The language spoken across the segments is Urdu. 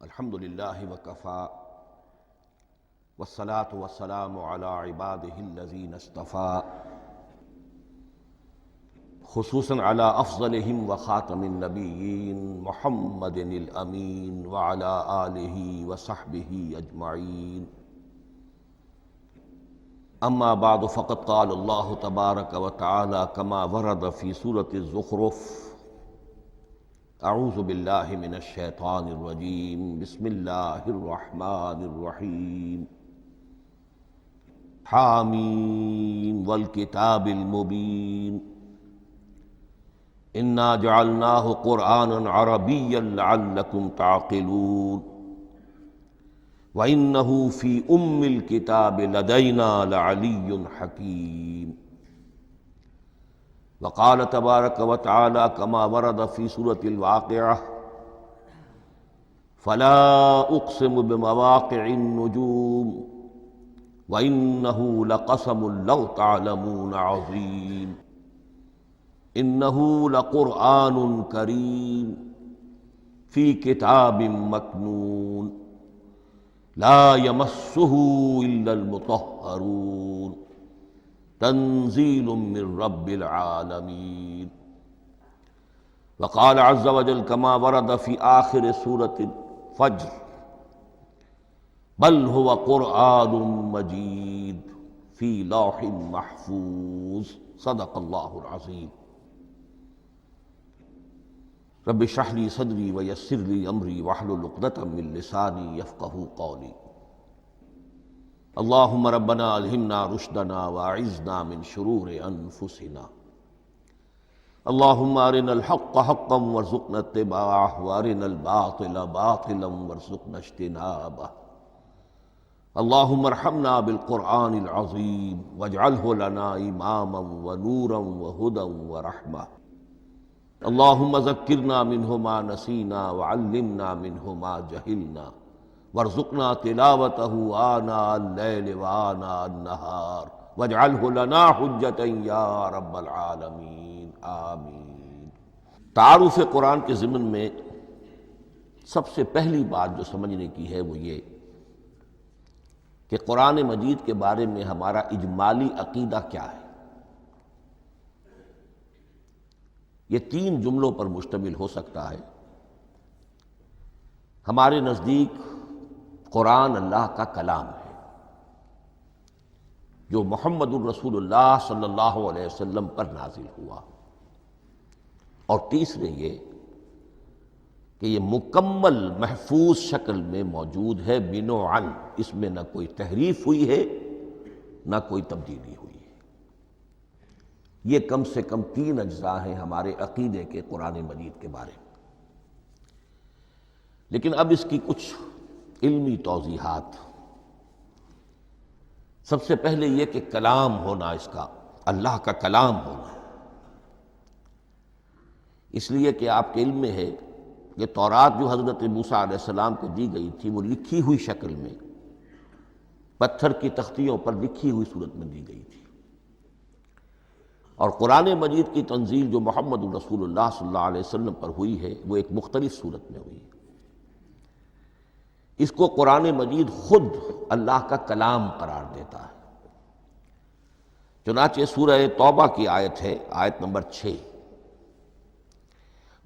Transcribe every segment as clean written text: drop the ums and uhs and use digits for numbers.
الحمد للہ وکفا والصلاة والسلام علی عباده الذین اصطفا خصوصاً علی افضلہم وخاتم النبیین محمد الامین وعلی آلہ وصحبہ اجمعین اما بعد فقد قال اللہ تبارک وتعالی کما ورد فی سورۃ الزخرف اعوذ باللہ من الشیطان الرجیم بسم اللہ الرحمن الرحیم حامیم والکتاب المبین انا جعلناہ قرآنا عربیا لعلکم تعقلون وَإِنَّهُ فِي أُمِّ الْكِتَابِ لَدَيْنَا لَعَلِيٌّ حَكِيمٌ وقال تبارک وتعالی كما ورد في سورة الواقعة فلا اقسم بمواقع النجوم وإنه لقسم لو تعلمون عظيم إنه لقرآن كريم في كتاب مكنون لا يمسه إلا المطهرون تنزيل من رب العالمين وقال عز وجل كما ورد في آخر سورة الفجر بل هو قرآن مجيد في لوح محفوظ صدق الله العظيم رب اشرح لي صدري ويسر لي امري واحلل عقدة من لساني يفقهوا قولي اللهم ربنا الهمنا رشدنا واعذنا من شرور انفسنا اللهم ارنا الحق حقا وارزقنا اتباعه وارنا الباطل باطلا وارزقنا اجتنابه اللهم ارحمنا بالقرآن العظيم واجعله لنا اماما ونورا وهدى ورحمة اللهم ذكرنا منه ما نسينا وعلمنا منه ما جهلنا وارزقنا تلاوته آناء الليل وآناء النهار واجعله لنا حجة يا رب العالمين آمین۔ تعارف قرآن کے ضمن میں سب سے پہلی بات جو سمجھنے کی ہے وہ یہ کہ قرآن مجید کے بارے میں ہمارا اجمالی عقیدہ کیا ہے۔ یہ تین جملوں پر مشتمل ہو سکتا ہے۔ ہمارے نزدیک قرآن اللہ کا کلام ہے جو محمد الرسول اللہ صلی اللہ علیہ وسلم پر نازل ہوا، اور تیسرے یہ کہ یہ مکمل محفوظ شکل میں موجود ہے بنوعاً، اس میں نہ کوئی تحریف ہوئی ہے نہ کوئی تبدیلی ہوئی ہے۔ یہ کم سے کم تین اجزاء ہیں ہمارے عقیدے کے قرآن مجید کے بارے میں۔ لیکن اب اس کی کچھ علمی توضیحات۔ سب سے پہلے یہ کہ کلام ہونا، اس کا اللہ کا کلام ہونا، اس لیے کہ آپ کے علم میں ہے کہ تورات جو حضرت موسیٰ علیہ السلام کو دی گئی تھی وہ لکھی ہوئی شکل میں پتھر کی تختیوں پر لکھی ہوئی صورت میں دی گئی تھی، اور قرآن مجید کی تنزیل جو محمد رسول اللہ صلی اللہ علیہ وسلم پر ہوئی ہے وہ ایک مختلف صورت میں ہوئی ہے۔ اس کو قرآن مجید خود اللہ کا کلام قرار دیتا ہے۔ چنانچہ سورہ توبہ کی آیت ہے، آیت نمبر 6،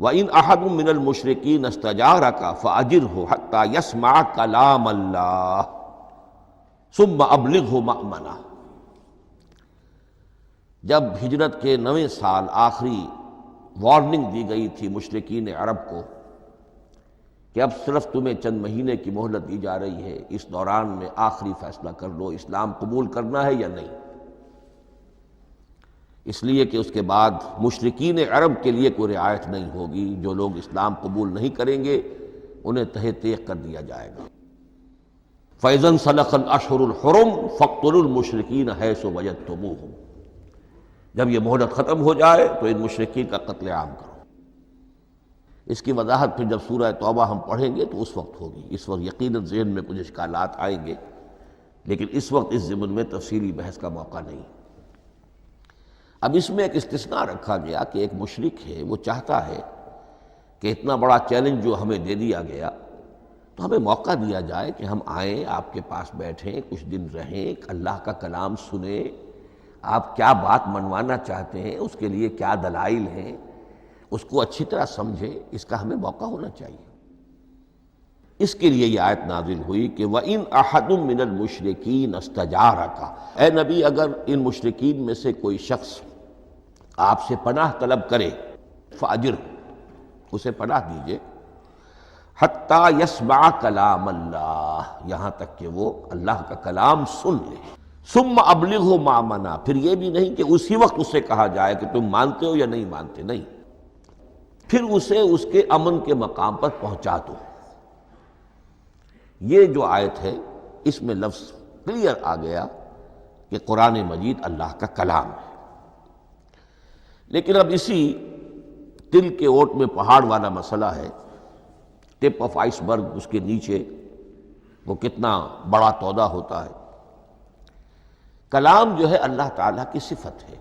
وَإِنْ أَحَدٌ مِّنَ الْمُشْرِكِينَ اسْتَجَارَكَ فَأَجِرْهُ حَتَّى يَسْمَعَ كَلَامَ اللَّهِ ثُمَّ أَبْلِغْهُ مَأْمَنَهُ۔ جب ہجرت کے 9ویں سال آخری وارننگ دی گئی تھی مشرکین عرب کو کہ اب صرف تمہیں چند مہینے کی مہلت دی جا رہی ہے، اس دوران میں آخری فیصلہ کر لو اسلام قبول کرنا ہے یا نہیں، اس لیے کہ اس کے بعد مشرکین عرب کے لیے کوئی رعایت نہیں ہوگی۔ جو لوگ اسلام قبول نہیں کریں گے انہیں تہہ تیغ کر دیا جائے گا۔ فَإِذَا انْسَلَخَ الْأَشْهُرُ الْحُرُمُ فَاقْتُلُوا الْمُشْرِكِينَ حَيْثُ وَجَدتُّمُوهُمْ۔ جب یہ مہلت ختم ہو جائے تو ان مشرکین کا قتل عام کرو۔ اس کی وضاحت پھر جب سورہ توبہ ہم پڑھیں گے تو اس وقت ہوگی، اس وقت یقیناً ذہن میں کچھ اشکالات آئیں گے، لیکن اس وقت اس ضمن میں تفصیلی بحث کا موقع نہیں۔ اب اس میں ایک استثناء رکھا گیا کہ ایک مشرک ہے وہ چاہتا ہے کہ اتنا بڑا چیلنج جو ہمیں دے دیا گیا تو ہمیں موقع دیا جائے کہ ہم آئیں، آپ کے پاس بیٹھیں، کچھ دن رہیں، اللہ کا کلام سنیں، آپ کیا بات منوانا چاہتے ہیں، اس کے لیے کیا دلائل ہیں، اس کو اچھی طرح سمجھیں، اس کا ہمیں موقع ہونا چاہیے۔ اس کے لیے یہ آیت نازل ہوئی کہ وَإِنْ أَحَدٌ مِّنَ الْمُشْرِكِينَ اسْتَجَارَكَ، اے نبی اگر ان مشرکین میں سے کوئی شخص آپ سے پناہ طلب کرے فَأَجِرْهُ، اسے پناہ دیجئے، حَتَّى يَسْمَعَ كَلَامَ اللَّهِ، یہاں تک کہ وہ اللہ کا کلام سن لے۔ ثُمَّ أَبْلِغْهُ مَأْمَنَا، پھر یہ بھی نہیں کہ اسی وقت اسے کہا جائے کہ تم مانتے ہو یا نہیں مانتے، نہیں، پھر اسے اس کے امن کے مقام پر پہنچا دو۔ یہ جو آیت ہے اس میں لفظ کلیئر آ گیا کہ قرآن مجید اللہ کا کلام ہے۔ لیکن اب اسی تل کے اوٹ میں پہاڑ والا مسئلہ ہے، ٹپ آف آئس برگ، اس کے نیچے وہ کتنا بڑا تودہ ہوتا ہے۔ کلام جو ہے اللہ تعالیٰ کی صفت ہے،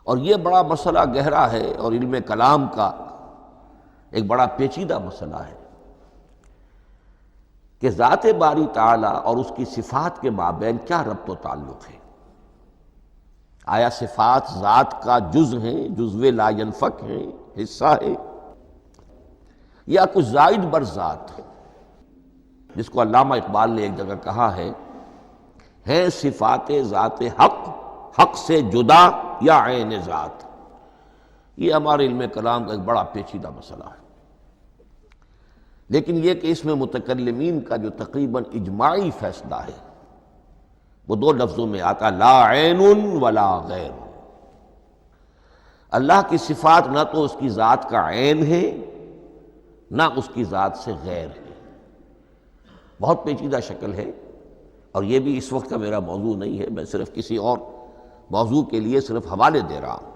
اور یہ بڑا مسئلہ گہرا ہے، اور علم کلام کا ایک بڑا پیچیدہ مسئلہ ہے کہ ذات باری تعالیٰ اور اس کی صفات کے مابین کیا ربط و تعلق ہے۔ آیا صفات ذات کا جز ہیں، جزو لا ینفک ہیں، حصہ ہے، یا کچھ زائد بر ذات ہے، جس کو علامہ اقبال نے ایک جگہ کہا ہے صفات ذات حق، حق سے جدا یا عین ذات۔ یہ ہمارے علم کلام کا ایک بڑا پیچیدہ مسئلہ ہے، لیکن یہ کہ اس میں متکلمین کا جو تقریباً اجماعی فیصلہ ہے وہ دو لفظوں میں آتا، لا عین ولا غیر۔ اللہ کی صفات نہ تو اس کی ذات کا عین ہے نہ اس کی ذات سے غیر ہے۔ بہت پیچیدہ شکل ہے، اور یہ بھی اس وقت کا میرا موضوع نہیں ہے، میں صرف کسی اور موضوع کے لیے صرف حوالے دے رہا ہوں۔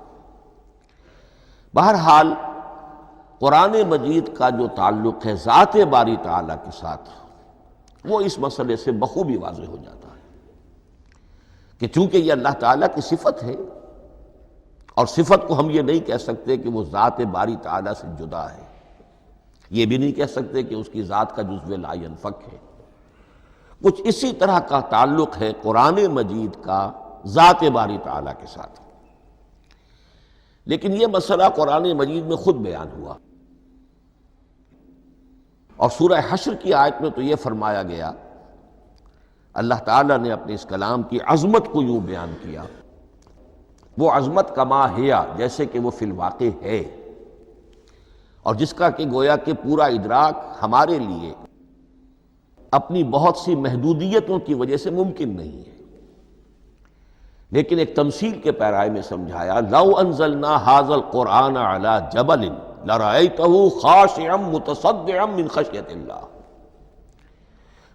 بہرحال قرآن مجید کا جو تعلق ہے ذات باری تعالیٰ کے ساتھ، وہ اس مسئلے سے بخوبی واضح ہو جاتا ہے کہ چونکہ یہ اللہ تعالیٰ کی صفت ہے، اور صفت کو ہم یہ نہیں کہہ سکتے کہ وہ ذات باری تعالیٰ سے جدا ہے، یہ بھی نہیں کہہ سکتے کہ اس کی ذات کا جزو لا ینفک ہے۔ کچھ اسی طرح کا تعلق ہے قرآن مجید کا ذات باری تعالیٰ کے ساتھ، لیکن یہ مسئلہ قرآن مجید میں خود بیان ہوا، اور سورہ حشر کی آیت میں تو یہ فرمایا گیا، اللہ تعالیٰ نے اپنے اس کلام کی عظمت کو یوں بیان کیا، وہ عظمت کما ہیا، جیسے کہ وہ فی الواقع ہے، اور جس کا کہ گویا کہ پورا ادراک ہمارے لیے اپنی بہت سی محدودیتوں کی وجہ سے ممکن نہیں ہے۔ لیکن ایک تمثیل کے پیرائے میں سمجھایا، لو انزلنا ھذا القرآن علی جبل لرأیتہ خاشعا متصدعا من خشیۃ اللہ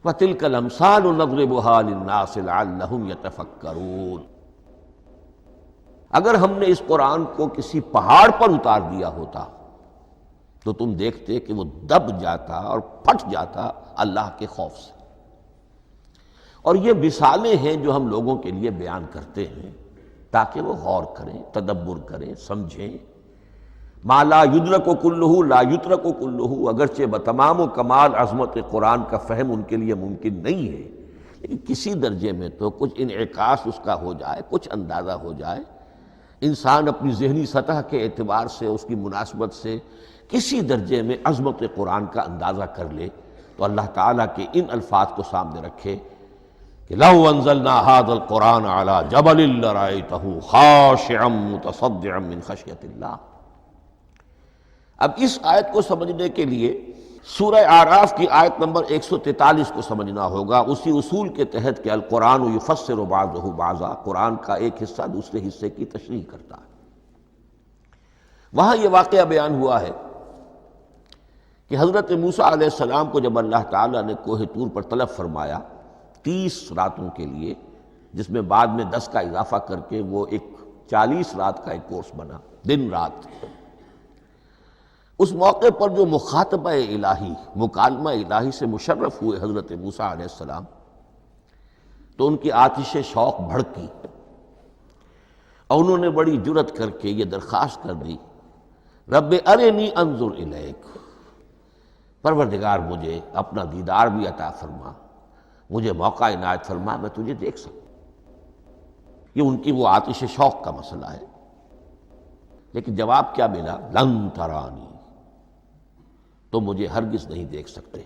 وتلک الامثال نضربها للناس لعلہم یتفکرون۔ اگر ہم نے اس قرآن کو کسی پہاڑ پر اتار دیا ہوتا تو تم دیکھتے کہ وہ دب جاتا اور پھٹ جاتا اللہ کے خوف سے۔ اور یہ مثالیں ہیں جو ہم لوگوں کے لیے بیان کرتے ہیں تاکہ وہ غور کریں، تدبر کریں، سمجھیں۔ ما لا یدرک کلہ لا یترک کلہ، اگرچہ بتمام و کمال عظمت قرآن کا فہم ان کے لیے ممکن نہیں ہے، لیکن کسی درجے میں تو کچھ انعکاس اس کا ہو جائے، کچھ اندازہ ہو جائے، انسان اپنی ذہنی سطح کے اعتبار سے، اس کی مناسبت سے کسی درجے میں عظمت قرآن کا اندازہ کر لے، تو اللہ تعالیٰ کے ان الفاظ کو سامنے رکھے کہ لو انزلنا ھذا القرآن علی جبل لرأیتہ خاشعا متصدعا من خشیۃ اللہ۔ اب اس آیت کو سمجھنے کے لیے سورہ اعراف کی آیت نمبر 143 کو سمجھنا ہوگا، اسی اصول کے تحت کہ القرآن یفسر بعضہ بعضا، قرآن کا ایک حصہ دوسرے حصے کی تشریح کرتا ہے۔ وہاں یہ واقعہ بیان ہوا ہے کہ حضرت موسیٰ علیہ السلام کو جب اللہ تعالیٰ نے کوہ طور پر طلب فرمایا 30 راتوں کے لیے، جس میں بعد میں 10 کا اضافہ کر کے وہ ایک 40 رات کا ایک کورس بنا، دن رات، اس موقع پر جو مخاطبہ الہی، مکالمہ الہی سے مشرف ہوئے حضرت موسیٰ علیہ السلام، تو ان کی آتش شوق بھڑکی اور انہوں نے بڑی جرأت کر کے یہ درخواست کر دی، رب ارنی انظر الیک، پروردگار مجھے اپنا دیدار بھی عطا فرما، مجھے موقع عنایت فرما، میں تجھے دیکھ سکوں۔ یہ ان کی وہ آتش شوق کا مسئلہ ہے۔ لیکن جواب کیا ملا؟ لن ترانی، تو مجھے ہرگز نہیں دیکھ سکتے۔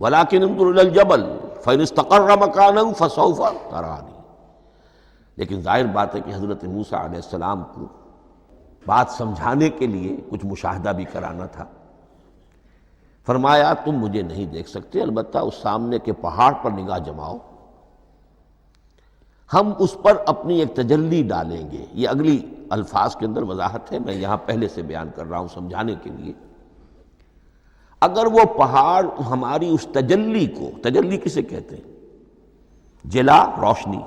وَلَٰكِنِ انظُرْ إِلَى الْجَبَلِ فَإِنِ اسْتَقَرَّ مَكَانَهُ فَسَوْفَ تَرَانِي۔ لیکن ظاہر بات ہے کہ حضرت موسیٰ علیہ السلام کو بات سمجھانے کے لیے کچھ مشاہدہ بھی کرانا تھا۔ فرمایا تم مجھے نہیں دیکھ سکتے، البتہ اس سامنے کے پہاڑ پر نگاہ جماؤ، ہم اس پر اپنی ایک تجلی ڈالیں گے۔ یہ اگلی الفاظ کے اندر وضاحت ہے، میں یہاں پہلے سے بیان کر رہا ہوں سمجھانے کے لیے۔ اگر وہ پہاڑ ہماری اس تجلی کو، تجلی کسے کہتے ہیں؟ جلا، روشنی،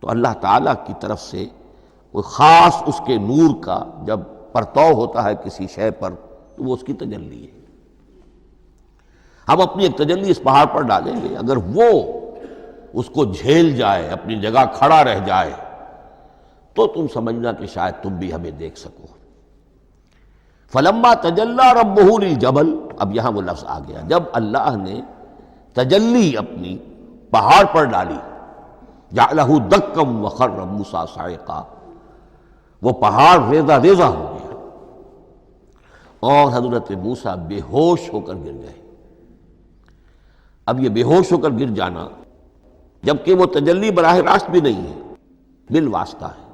تو اللہ تعالیٰ کی طرف سے کوئی خاص اس کے نور کا جب پرتو ہوتا ہے کسی شے پر تو وہ اس کی تجلی ہے۔ ہم اپنی ایک تجلی اس پہاڑ پر ڈالیں گے، اگر وہ اس کو جھیل جائے، اپنی جگہ کھڑا رہ جائے، تو تم سمجھنا کہ شاید تم بھی ہمیں دیکھ سکو۔ فَلَمَّا تَجَلَّى رَبُّهُ لِلْجَبَلِ، اب یہاں وہ لفظ آ گیا، جب اللہ نے تجلی اپنی پہاڑ پر ڈالی، جَعَلَهُ دَكًّا وَخَرَّ مُوسَىٰ صَعِقًا، وہ پہاڑ ریزہ ریزہ ہو گیا اور حضرت موسیٰ بے ہوش ہو کر گر گئے۔ اب یہ بے ہوش ہو کر گر جانا، جبکہ وہ تجلی براہ راست بھی نہیں ہے، بالواسطہ ہے۔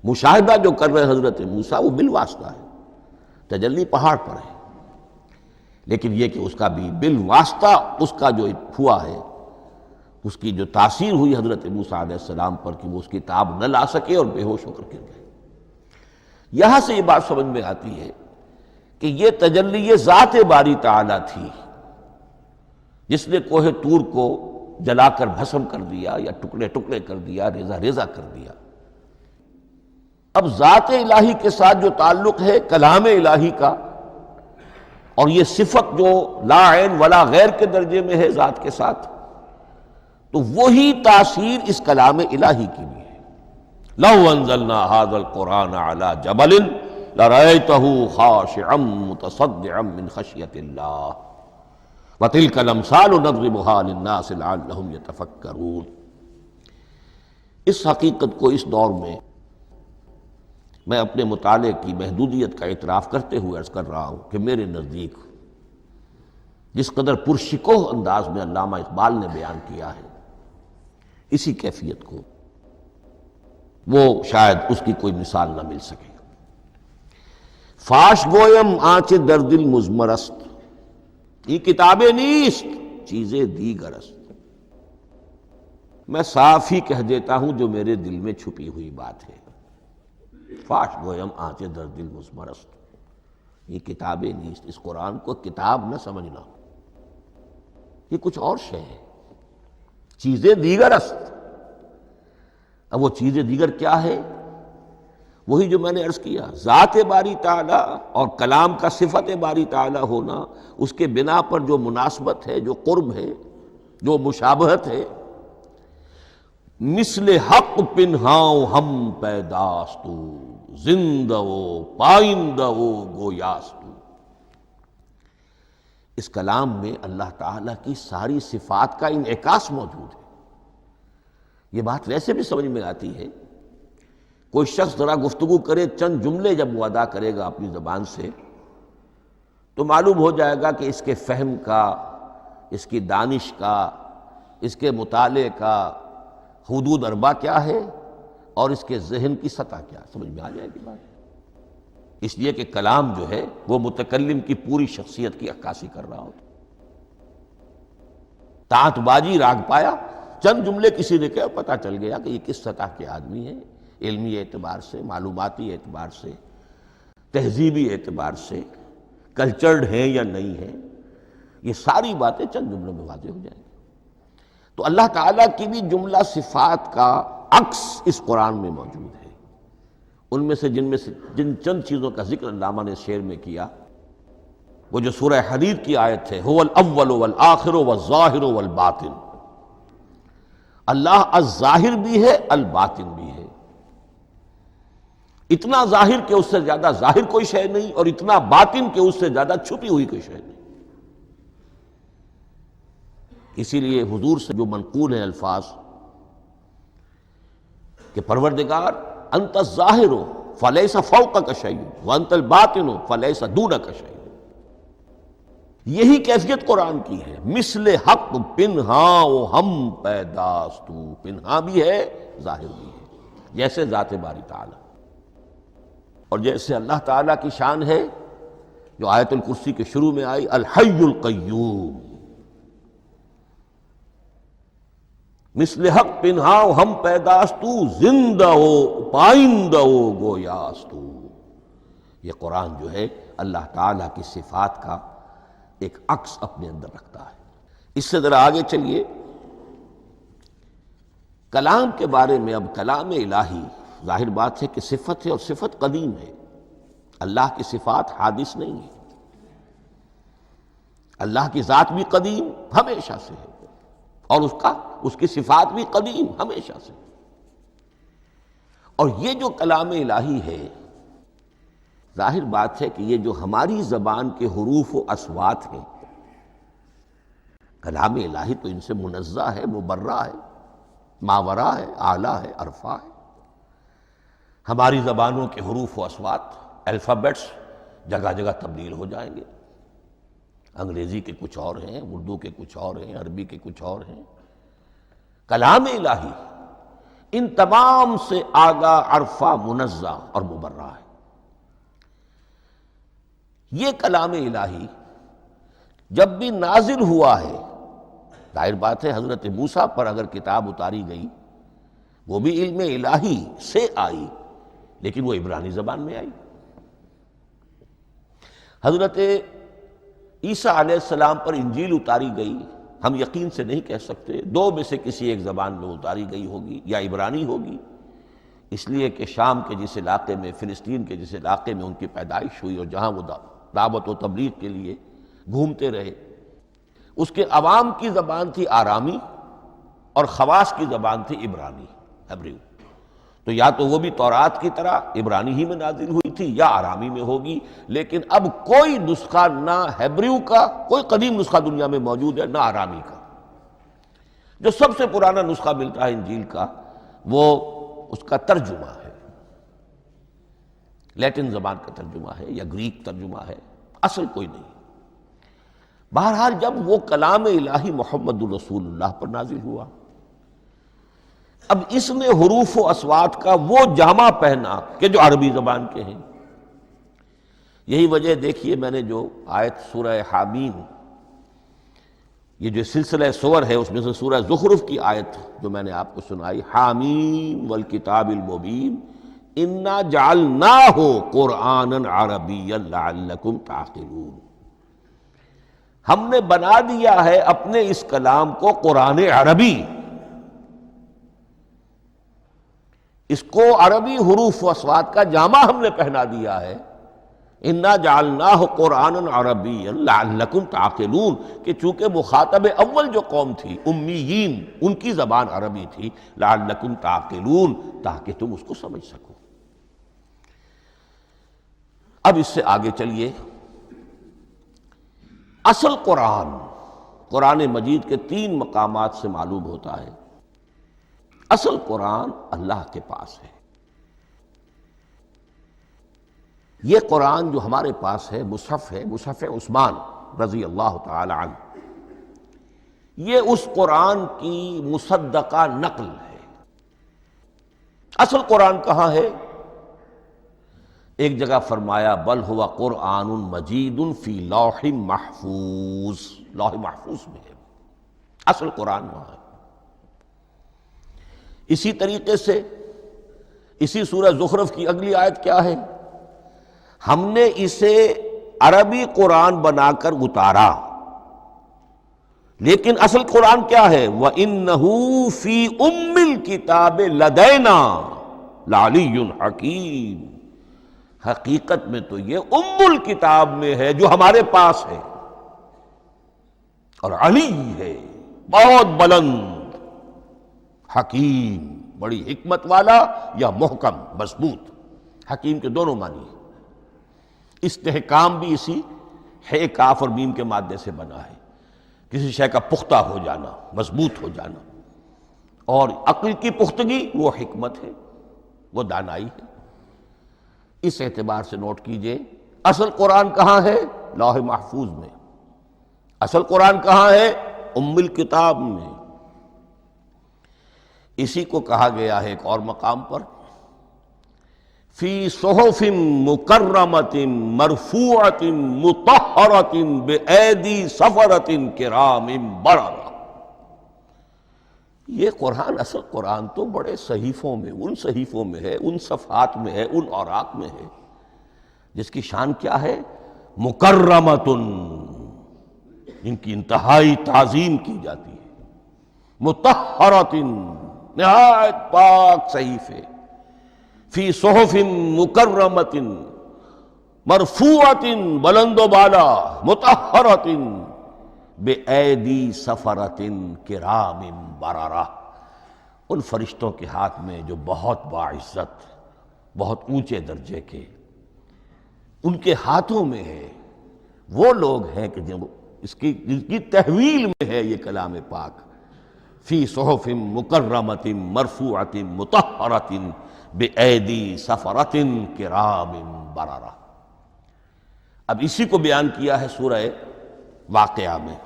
مشاہدہ جو کر رہے حضرت موسیٰ وہ بالواسطہ ہے، تجلی پہاڑ پر ہے، لیکن یہ کہ اس کا بھی بالواسطہ اس کا جو ہوا ہے، اس کی جو تاثیر ہوئی حضرت موسیٰ علیہ السلام پر کہ وہ اس کی تاب نہ لا سکے اور بے ہوش ہو کر گر گئے۔ یہاں سے یہ بات سمجھ میں آتی ہے کہ یہ تجلی یہ ذات باری تعالیٰ تھی جس نے کوہ طور کو جلا کر بھسم کر دیا یا ٹکڑے ٹکڑے کر دیا، ریزہ ریزہ کر دیا۔ اب ذات الہی کے ساتھ جو تعلق ہے کلام الہی کا، اور یہ صفت جو لا عین ولا غیر کے درجے میں ہے ذات کے ساتھ، تو وہی تاثیر اس کلام الہی کی بھی ہے۔ لَوْ أَنزَلْنَا هَذَا الْقُرْآنَ عَلَى جَبَلٍ لَرَأَيْتَهُ خَاشِعًا مُتَصَدِّعًا مِنْ خَشْيَةِ اللَّهِ وَتِلْكَ الْأَمْثَالُ نَضْرِبُهَا لِلنَّاسِ لَعَلَّهُمْ يَتَفَكَّرُونَ۔ اس حقیقت کو اس دور میں میں اپنے مطالعے کی محدودیت کا اعتراف کرتے ہوئے عرض کر رہا ہوں کہ میرے نزدیک جس قدر پرشکوہ انداز میں علامہ اقبال نے بیان کیا ہے، اسی کیفیت کو وہ شاید اس کی کوئی مثال نہ مل سکے۔ فاش گویم آنچ در دل مضمر است، یہ کتابیں نیست چیزیں دیگر است۔ میں صاف ہی کہہ دیتا ہوں جو میرے دل میں چھپی ہوئی بات ہے۔ فاش گویم آنچ در دل مضمر است، یہ کتابیں نیست، اس قرآن کو کتاب نہ سمجھنا، یہ کچھ اور شے ہے، چیزیں دیگر است۔ اب وہ چیزیں دیگر کیا ہے؟ وہی جو میں نے عرض کیا، ذات باری تعالیٰ اور کلام کا صفت باری تعالیٰ ہونا، اس کے بنا پر جو مناسبت ہے، جو قرب ہے، جو مشابہت ہے۔ مثل حق پنہاؤ ہم پیداستو، زندہ و پائندہ و گویاستو۔ اس کلام میں اللہ تعالیٰ کی ساری صفات کا انعکاس موجود ہے۔ یہ بات ویسے بھی سمجھ میں آتی ہے، کوئی شخص ذرا گفتگو کرے، چند جملے جب وہ ادا کرے گا اپنی زبان سے، تو معلوم ہو جائے گا کہ اس کے فہم کا، اس کی دانش کا، اس کے مطالعے کا حدود اربع کیا ہے اور اس کے ذہن کی سطح کیا، سمجھ میں آ جائے گی بات۔ اس لیے کہ کلام جو ہے وہ متکلم کی پوری شخصیت کی عکاسی کر رہا ہوتا۔ تانت بازی راگ پایا، چند جملے کسی نے کہا، پتہ چل گیا کہ یہ کس سطح کے آدمی ہیں، علمی اعتبار سے، معلوماتی اعتبار سے، تہذیبی اعتبار سے، کلچرڈ ہیں یا نہیں ہیں۔ یہ ساری باتیں چند جملوں میں واضح ہو جائیں گی۔ تو اللہ تعالیٰ کی بھی جملہ صفات کا عکس اس قرآن میں موجود ہے۔ ان میں سے جن چند چیزوں کا ذکر علامہ نے شعر میں کیا، وہ جو سورہ حدید کی آیت ہے، هو الاول والآخر والظاہر والباطن، اللہ الظاہر بھی ہے، الباطن بھی ہے۔ اتنا ظاہر کہ اس سے زیادہ ظاہر کوئی شے نہیں، اور اتنا باطن کہ اس سے زیادہ چھپی ہوئی کوئی شے نہیں۔ اسی لیے حضور سے جو منقول ہیں الفاظ کہ پروردگار انت الظاہر فلیس فوقک شیء وانت الباطن فلیس دونک شیء، یہی کیفیت قرآن کی ہے۔ مثل حق پنہاں و ہم پیداستو، پنہاں بھی ہے ظاہر بھی ہے، جیسے ذات باری تعالی، اور جیسے اللہ تعالیٰ کی شان ہے جو آیت الکرسی کے شروع میں آئی، الحی القیوم، مثل حق پنہاں و ہم پیداستو، زندہ و پائندہ و گویاستو۔ یہ قرآن جو ہے اللہ تعالیٰ کی صفات کا ایک عکس اپنے اندر رکھتا ہے۔ اس سے ذرا آگے چلیے، کلام کے بارے میں۔ اب کلام الہی ظاہر بات ہے کہ صفت ہے، اور صفت قدیم ہے۔ اللہ کی صفات حادث نہیں ہے، اللہ کی ذات بھی قدیم ہمیشہ سے ہے، اور اس کی صفات بھی قدیم ہمیشہ سے۔ اور یہ جو کلام الہی ہے، ظاہر بات ہے کہ یہ جو ہماری زبان کے حروف و اصوات ہیں، کلام الہی تو ان سے منزہ ہے، مبرہ ہے، ماورا ہے، اعلیٰ ہے، عرفہ ہے۔ ہماری زبانوں کے حروف و اصوات، الفابیٹس جگہ جگہ تبدیل ہو جائیں گے، انگریزی کے کچھ اور ہیں، اردو کے کچھ اور ہیں، عربی کے کچھ اور ہیں۔ کلام الہی ان تمام سے آگاہ، عرفہ، منزہ اور مبرہ ہے۔ یہ کلام الہی جب بھی نازل ہوا ہے، ظاہر بات ہے حضرت موسیٰ پر اگر کتاب اتاری گئی وہ بھی علم الہی سے آئی، لیکن وہ عبرانی زبان میں آئی۔ حضرت عیسیٰ علیہ السلام پر انجیل اتاری گئی، ہم یقین سے نہیں کہہ سکتے، دو میں سے کسی ایک زبان میں اتاری گئی ہوگی، یا عبرانی ہوگی، اس لیے کہ شام کے جس علاقے میں، فلسطین کے جس علاقے میں ان کی پیدائش ہوئی، اور جہاں وہ دعوت و تبلیغ کے لیے گھومتے رہے، اس کے عوام کی زبان تھی آرامی، اور خواص کی زبان تھی عبرانی، ہیبریو۔ تو یا تو وہ بھی تورات کی طرح عبرانی ہی میں نازل ہوئی تھی، یا آرامی میں ہوگی، لیکن اب کوئی نسخہ نہ ہیبریو کا، کوئی قدیم نسخہ دنیا میں موجود ہے، نہ آرامی کا۔ جو سب سے پرانا نسخہ ملتا ہے انجیل کا، وہ اس کا ترجمہ ہے، لیٹن زبان کا ترجمہ ہے، یا گریک ترجمہ ہے، اصل کوئی نہیں۔ بہرحال جب وہ کلام الہی محمد الرسول اللہ پر نازل ہوا، اب اس نے حروف و اصوات کا وہ جامہ پہنا کہ جو عربی زبان کے ہیں۔ یہی وجہ دیکھیے، میں نے جو آیت سورہ حامیم، یہ جو سلسلہ سور ہے اس میں سے سورہ زخرف کی آیت جو میں نے آپ کو سنائی، حامیم والکتاب المبین انا جعلناہ قرآنا عربیا لعلکم تعقلون، ہم نے بنا دیا ہے اپنے اس کلام کو قرآن عربی، اس کو عربی حروف و اصوات کا جامہ ہم نے پہنا دیا ہے۔ انا جعلناہ قرآنا عربیا لعلکم تعقلون، کہ چونکہ مخاطب اول جو قوم تھی امیین، ان کی زبان عربی تھی، لعلکم تعقلون، تاکہ تم اس کو سمجھ سکو۔ اب اس سے آگے چلیے، اصل قرآن مجید کے 3 مقامات سے معلوم ہوتا ہے، اصل قرآن اللہ کے پاس ہے۔ یہ قرآن جو ہمارے پاس ہے، مصحف ہے، مصحف عثمان رضی اللہ تعالی عنہ، یہ اس قرآن کی مصدقہ نقل ہے۔ اصل قرآن کہاں ہے؟ ایک جگہ فرمایا بل ہوا قرآن مجید فی لوح محفوظ، لوح محفوظ میں ہے، اصل قرآن وہاں ہے۔ اسی طریقے سے اسی سورہ زخرف کی اگلی آیت کیا ہے؟ ہم نے اسے عربی قرآن بنا کر اتارا، لیکن اصل قرآن کیا ہے؟ وَإِنَّهُ فِي أُمِّ الْكِتَابِ لَدَيْنَا لَعَلِيٌّ حَكِيمٌ، حقیقت میں تو یہ ام الکتاب میں ہے جو ہمارے پاس ہے، اور علی ہے، بہت بلند، حکیم، بڑی حکمت والا، یا محکم مضبوط، حکیم کے دونوں معنی ہیں۔ استحکام بھی اسی ہے کاف اور میم کے مادے سے بنا ہے، کسی شے کا پختہ ہو جانا، مضبوط ہو جانا، اور عقل کی پختگی وہ حکمت ہے، وہ دانائی ہے۔ اس اعتبار سے نوٹ کیجئے اصل قرآن کہاں ہے؟ لوح محفوظ میں۔ اصل قرآن کہاں ہے؟ ام الکتاب میں۔ اسی کو کہا گیا ہے ایک اور مقام پر، فی صحف مکرمۃ مرفوعۃ مطہرۃ بایدی سفرۃ کرام بررہ۔ یہ قرآن، اصل قرآن تو بڑے صحیفوں میں، ان صحیفوں میں ہے، ان صفحات میں ہے، ان اوراق میں ہے، جس کی شان کیا ہے؟ مکرمۃ، جن کی انتہائی تعظیم کی جاتی ہے، مطہرۃ، نہایت پاک صحیفے، فی صحف مکرمۃ مرفوعۃ، بلند و بالا، مطہرۃ بایدی سفرۃ کرام بررہ، ان فرشتوں کے ہاتھ میں جو بہت باعزت، بہت اونچے درجے کے، ان کے ہاتھوں میں ہے۔ وہ لوگ ہیں کہ جن کی تحویل میں ہے یہ کلام پاک، فی صحف مکرمۃ مرفوعۃ مطہرۃ بایدی سفرۃ کرام بررہ۔ اب اسی کو بیان کیا ہے سورہ واقعہ میں،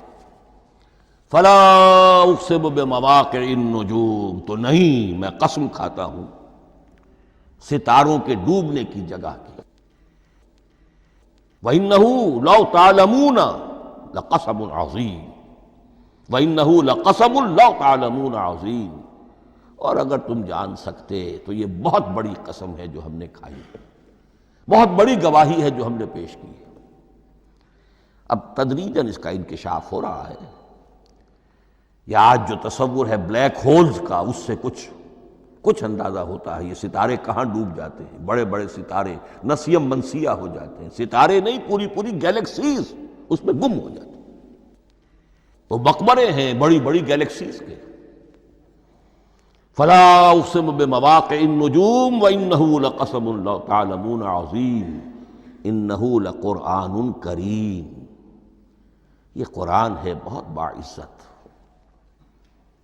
فلا اقسم بمواقع النجوم، تو نہیں، میں قسم کھاتا ہوں ستاروں کے ڈوبنے کی جگہ کی۔ وَإِنَّهُ لَوْ تَعْلَمُونَ لَقَسَمٌ عَظِيمٌ، وَإِنَّهُ لَقَسَمٌ لَوْ تَعْلَمُونَ عَظِيمٌ، اور اگر تم جان سکتے تو یہ بہت بڑی قسم ہے جو ہم نے کھائی ہے، بہت بڑی گواہی ہے جو ہم نے پیش کی ہے۔ اب تدریجاً اس کا انکشاف ہو رہا ہے۔ یہ آج جو تصور ہے بلیک ہولز کا، اس سے کچھ اندازہ ہوتا ہے یہ ستارے کہاں ڈوب جاتے ہیں۔ بڑے بڑے ستارے نسیم منسیہ ہو جاتے ہیں، ستارے نہیں، پوری گیلیکسیز اس میں گم ہو جاتے ہیں۔ وہ مقبرے ہیں بڑی بڑی گیلیکسیز کے۔ فلا اقسم بمواقع النجوم وانہ لقسم لو تعلمون عظیم انہ لقرآن کریم، یہ قرآن ہے بہت باعزت،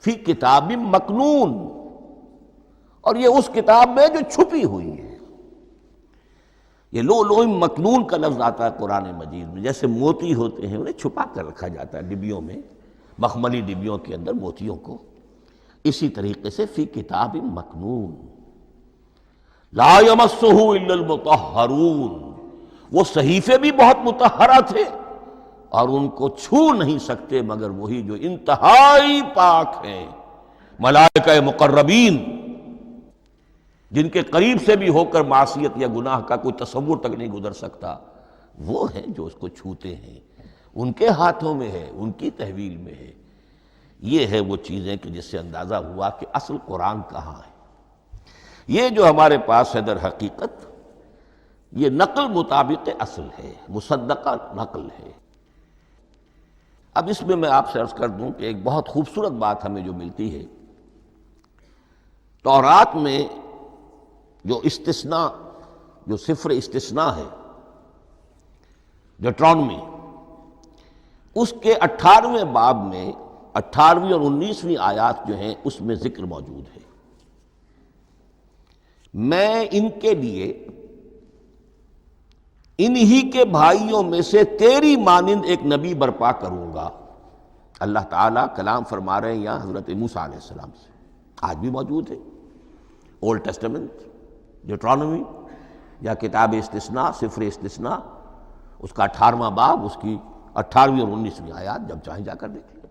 فی کتاب مکنون، اور یہ اس کتاب میں جو چھپی ہوئی ہے۔ یہ لؤلؤ مکنون کا لفظ آتا ہے قرآن مجید میں، جیسے موتی ہوتے ہیں انہیں چھپا کر رکھا جاتا ہے ڈبیوں میں، مخملی ڈبیوں کے اندر موتیوں کو، اسی طریقے سے فی کتاب مکنون، لا یمسہ الا المطہرون، وہ صحیفے بھی بہت مطہرہ تھے اور ان کو چھو نہیں سکتے مگر وہی جو انتہائی پاک ہیں، ملائکہ مقربین، جن کے قریب سے بھی ہو کر معصیت یا گناہ کا کوئی تصور تک نہیں گزر سکتا، وہ ہیں جو اس کو چھوتے ہیں، ان کے ہاتھوں میں ہے، ان کی تحویل میں ہے۔ یہ ہے وہ چیزیں کہ جس سے اندازہ ہوا کہ اصل قرآن کہاں ہے۔ یہ جو ہمارے پاس ہے در حقیقت یہ نقل مطابق اصل ہے، مصدقہ نقل ہے۔ اب اس میں آپ سے عرض کر دوں کہ ایک بہت خوبصورت بات ہمیں جو ملتی ہے، تورات میں جو استثناء، جو صفر استثناء ہے، ڈیوٹرانومی، اس کے 18ویں باب میں 18ویں اور 19ویں آیات جو ہیں اس میں ذکر موجود ہے، میں ان کے لیے انہی کے بھائیوں میں سے تیری مانند ایک نبی برپا کروں گا۔ اللہ تعالیٰ کلام فرما رہے ہیں یہاں حضرت موسیٰ علیہ السلام سے، آج بھی موجود ہے۔ اولڈ ٹیسٹمنٹ، ڈیوٹرانومی یا کتاب استثناء، سفر استثناء، اس کا 18واں باب، اس کی 18ویں اور 19ویں آیات، جب چاہیں جا کر دیکھ لیں۔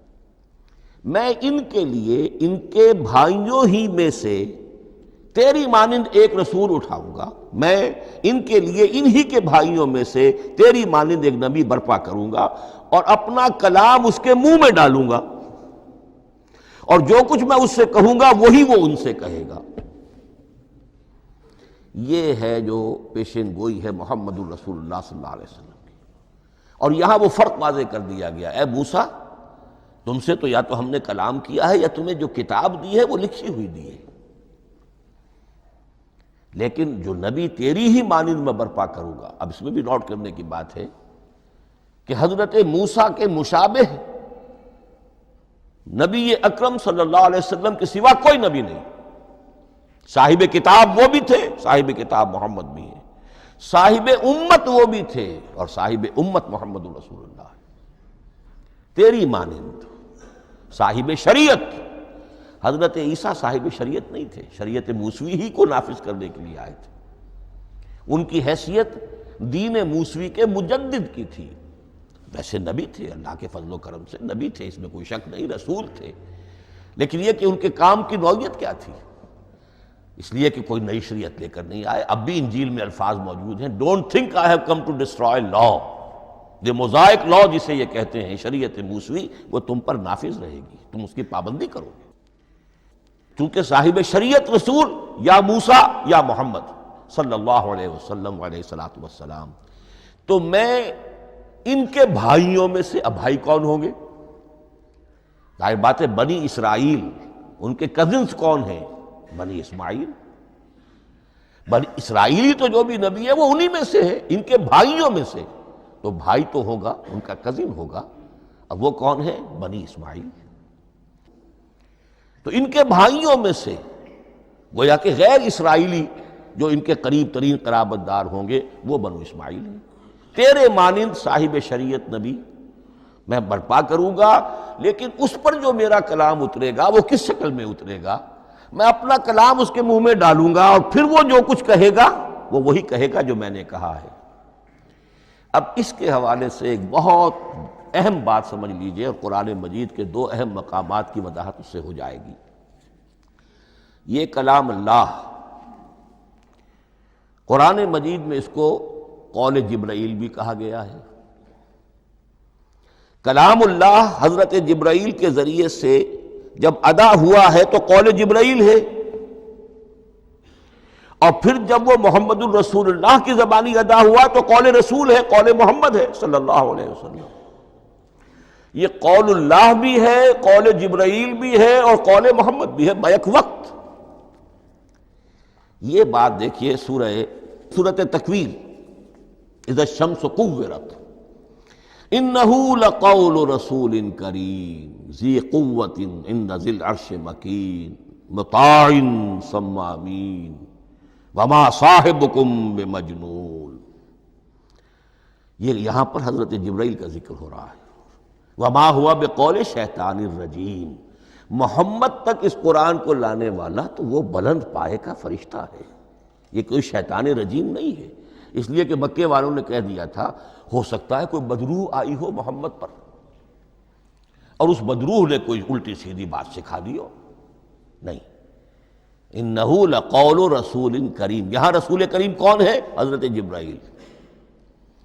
میں ان کے لیے ان کے بھائیوں ہی میں سے تیری مانند ایک رسول اٹھاؤں گا، میں ان کے لیے انہی کے بھائیوں میں سے تیری مانند ایک نبی برپا کروں گا اور اپنا کلام اس کے منہ میں ڈالوں گا، اور جو کچھ میں اس سے کہوں گا وہی وہ ان سے کہے گا۔ یہ ہے جو پیشین گوئی ہے محمد الرسول اللہ صلی اللہ علیہ وسلم کی۔ اور یہاں وہ فرق واضح کر دیا گیا، اے موسیٰ، تم سے تو یا تو ہم نے کلام کیا ہے یا تمہیں جو کتاب دی ہے وہ لکھی ہوئی دی ہے۔ لیکن جو نبی تیری ہی مانند میں برپا کروں گا. اب اس میں بھی نوٹ کرنے کی بات ہے کہ حضرت موسیٰ کے مشابہ نبی اکرم صلی اللہ علیہ وسلم کے سوا کوئی نبی نہیں. صاحب کتاب وہ بھی تھے، صاحب کتاب محمد بھی ہیں، صاحب امت وہ بھی تھے، اور صاحب امت محمد رسول اللہ تیری مانند. صاحب شریعت، حضرت عیسیٰ صاحب شریعت نہیں تھے، شریعت موسوی ہی کو نافذ کرنے کے لیے آئے تھے. ان کی حیثیت دین موسوی کے مجدد کی تھی. ویسے نبی تھے، اللہ کے فضل و کرم سے نبی تھے، اس میں کوئی شک نہیں، رسول تھے. لیکن یہ کہ ان کے کام کی نوعیت کیا تھی؟ اس لیے کہ کوئی نئی شریعت لے کر نہیں آئے. اب بھی انجیل میں الفاظ موجود ہیں، don't think I have come to destroy law. جو موزائک لا جسے یہ کہتے ہیں، شریعت موسوی، وہ تم پر نافذ رہے گی، تم اس کی پابندی کرو گے. چونکہ صاحب شریعت رسول یا موسیٰ یا محمد صلی اللہ علیہ وسلم علیہ الصلوۃ والسلام، تو میں ان کے بھائیوں میں سے، اب بھائی کون ہوں گے؟ ظاہر بات ہے بنی اسرائیل، ان کے کزنز کون ہیں؟ بنی اسماعیل. بنی اسرائیلی تو جو بھی نبی ہے وہ انہی میں سے ہے، ان کے بھائیوں میں سے. تو بھائی تو ہوگا، ان کا کزن ہوگا. اب وہ کون ہے؟ بنی اسماعیل. تو ان کے بھائیوں میں سے گویا کہ غیر اسرائیلی جو ان کے قریب ترین قرابت دار ہوں گے وہ بنو اسماعیل ہیں. تیرے مانند صاحب شریعت نبی میں برپا کروں گا، لیکن اس پر جو میرا کلام اترے گا وہ کس شکل میں اترے گا؟ میں اپنا کلام اس کے منہ میں ڈالوں گا، اور پھر وہ جو کچھ کہے گا وہ وہی کہے گا جو میں نے کہا ہے. اب اس کے حوالے سے ایک بہت اہم بات سمجھ لیجئے، اور قرآن مجید کے دو اہم مقامات کی وضاحت اس سے ہو جائے گی. یہ کلام اللہ، قرآن مجید میں اس کو قول جبرائیل بھی کہا گیا ہے. کلام اللہ حضرت جبرائیل کے ذریعے سے جب ادا ہوا ہے تو قول جبرائیل ہے، اور پھر جب وہ محمد الرسول اللہ کی زبانی ادا ہوا تو قول رسول ہے، قول محمد ہے صلی اللہ علیہ وسلم. یہ قول اللہ بھی ہے، قول جبرائیل بھی ہے، اور قول محمد بھی ہے بیک وقت. یہ بات دیکھیے سورۃ تکویر، اذا الشمس کورت، انہ لقول رسول کریم ذی قوت عند ذی العرش مکین مطاع ثم امین وما صاحبکم بمجنون. یہ یہاں پر حضرت جبرائیل کا ذکر ہو رہا ہے. وما ہوا بقول شیطان الرجیم، محمد تک اس قرآن کو لانے والا تو وہ بلند پائے کا فرشتہ ہے، یہ کوئی شیطان رجیم نہیں ہے. اس لیے کہ مکے والوں نے کہہ دیا تھا ہو سکتا ہے کوئی بدروح آئی ہو محمد پر، اور اس بدروح نے کوئی الٹی سیدھی بات سکھا دی ہو. نہیں، انہ لقول رسول کریم. یہاں رسول کریم کون ہے؟ حضرت جبرائیل.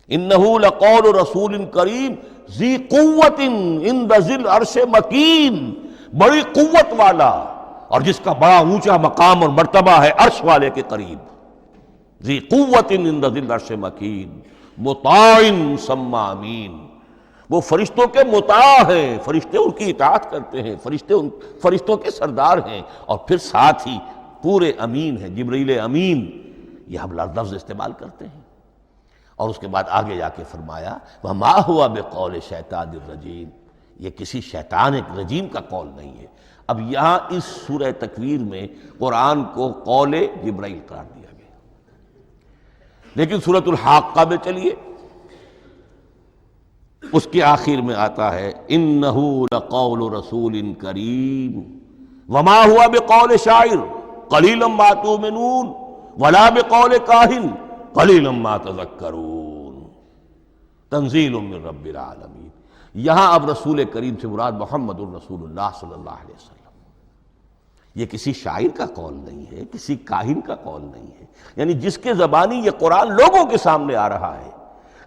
انہ لقول رسول کریم ذی قوت عند ذی العرش مکین، بڑی قوت والا اور جس کا بڑا اونچا مقام اور مرتبہ ہے عرش والے کے قریب. ذی قوت عند ذی العرش مکین مطاع ثم امین. وہ فرشتوں کے مطاع ہیں، فرشتے ان کی اطاعت کرتے ہیں، فرشتوں کے سردار ہیں، اور پھر ساتھ ہی پورے امین ہیں. جبرائیل امین یہ ہم لفظ استعمال کرتے ہیں. اور اس کے بعد آگے جا کے فرمایا وما ہوا بقول شیطان الرجیم، یہ کسی شیطان رجیم کا قول نہیں ہے. اب یہاں اس سورہ تکویر میں قرآن کو قول جبرائیل قرار دیا گیا. لیکن سورۃ الحاقہ میں چلیے، اس کے آخر میں آتا ہے انہ لقول رسول کریم وما ہوا بقول شاعر قلیلا ما تؤمنون ولا بقول کاہن قلیلا ما تذکرون تنزیل من رب العالمین. یہاں اب رسول کریم سے مراد محمد الرسول اللہ صلی اللہ علیہ وسلم. یہ کسی شاعر کا قول نہیں ہے، کسی کاہن کا قول نہیں ہے، یعنی جس کے زبانی یہ قرآن لوگوں کے سامنے آ رہا ہے.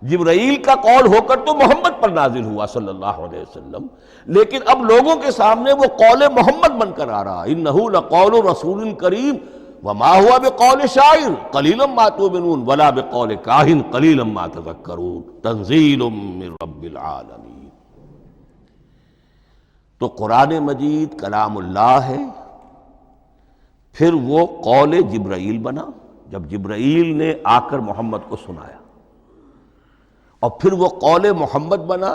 جبرائیل کا قول ہو کر تو محمد پر نازل ہوا صلی اللہ علیہ وسلم، لیکن اب لوگوں کے سامنے وہ قول محمد بن کر آ رہا. انہ لقول رسول کریم وما ہوا بقول شاعر قلیلا ما تؤمنون ولا بقول کاہن قلیلا ما تذکرون تنزیل من رب العالمین. تو قرآن مجید کلام اللہ ہے، پھر وہ قول جبرائیل بنا، جب جبرائیل نے آ کر محمد کو سنایا، اور پھر وہ قول محمد بنا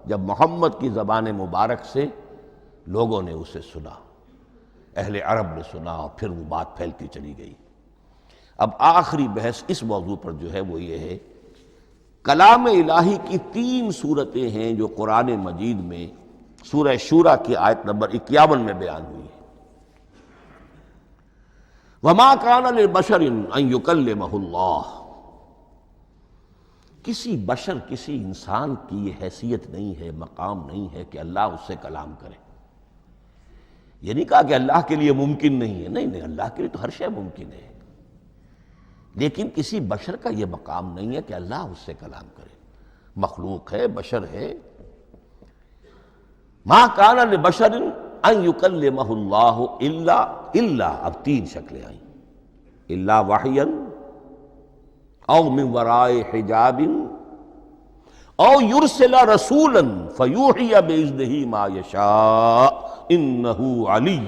جب محمد کی زبان مبارک سے لوگوں نے اسے سنا، اہل عرب نے سنا، اور پھر وہ بات پھیلتی چلی گئی۔ اب آخری بحث اس موضوع پر جو ہے وہ یہ ہے، کلام الہی کی 3 صورتیں ہیں جو قرآن مجید میں سورہ شورى کی آیت نمبر 51 میں بیان ہوئی ہے۔ وَمَا كَانَ لِبَشَرٍ أَن يُكَلِّمَهُ اللَّهُ، کسی بشر، کسی انسان کی یہ حیثیت نہیں ہے، مقام نہیں ہے کہ اللہ اس سے کلام کرے۔ یہ نہیں کہا کہ اللہ کے لیے ممکن نہیں ہے، نہیں، اللہ کے لیے تو ہر شے ممکن ہے، لیکن کسی بشر کا یہ مقام نہیں ہے کہ اللہ اس سے کلام کرے۔ مخلوق ہے، بشر ہے۔ ما کان لبشر ان یکلمہ اللہ الا اب 3 شکلیں آئیں، الا وحیا او من وراء حجاب او یرسل رسولا فیوحی باذنہ ما یشاء انہ علی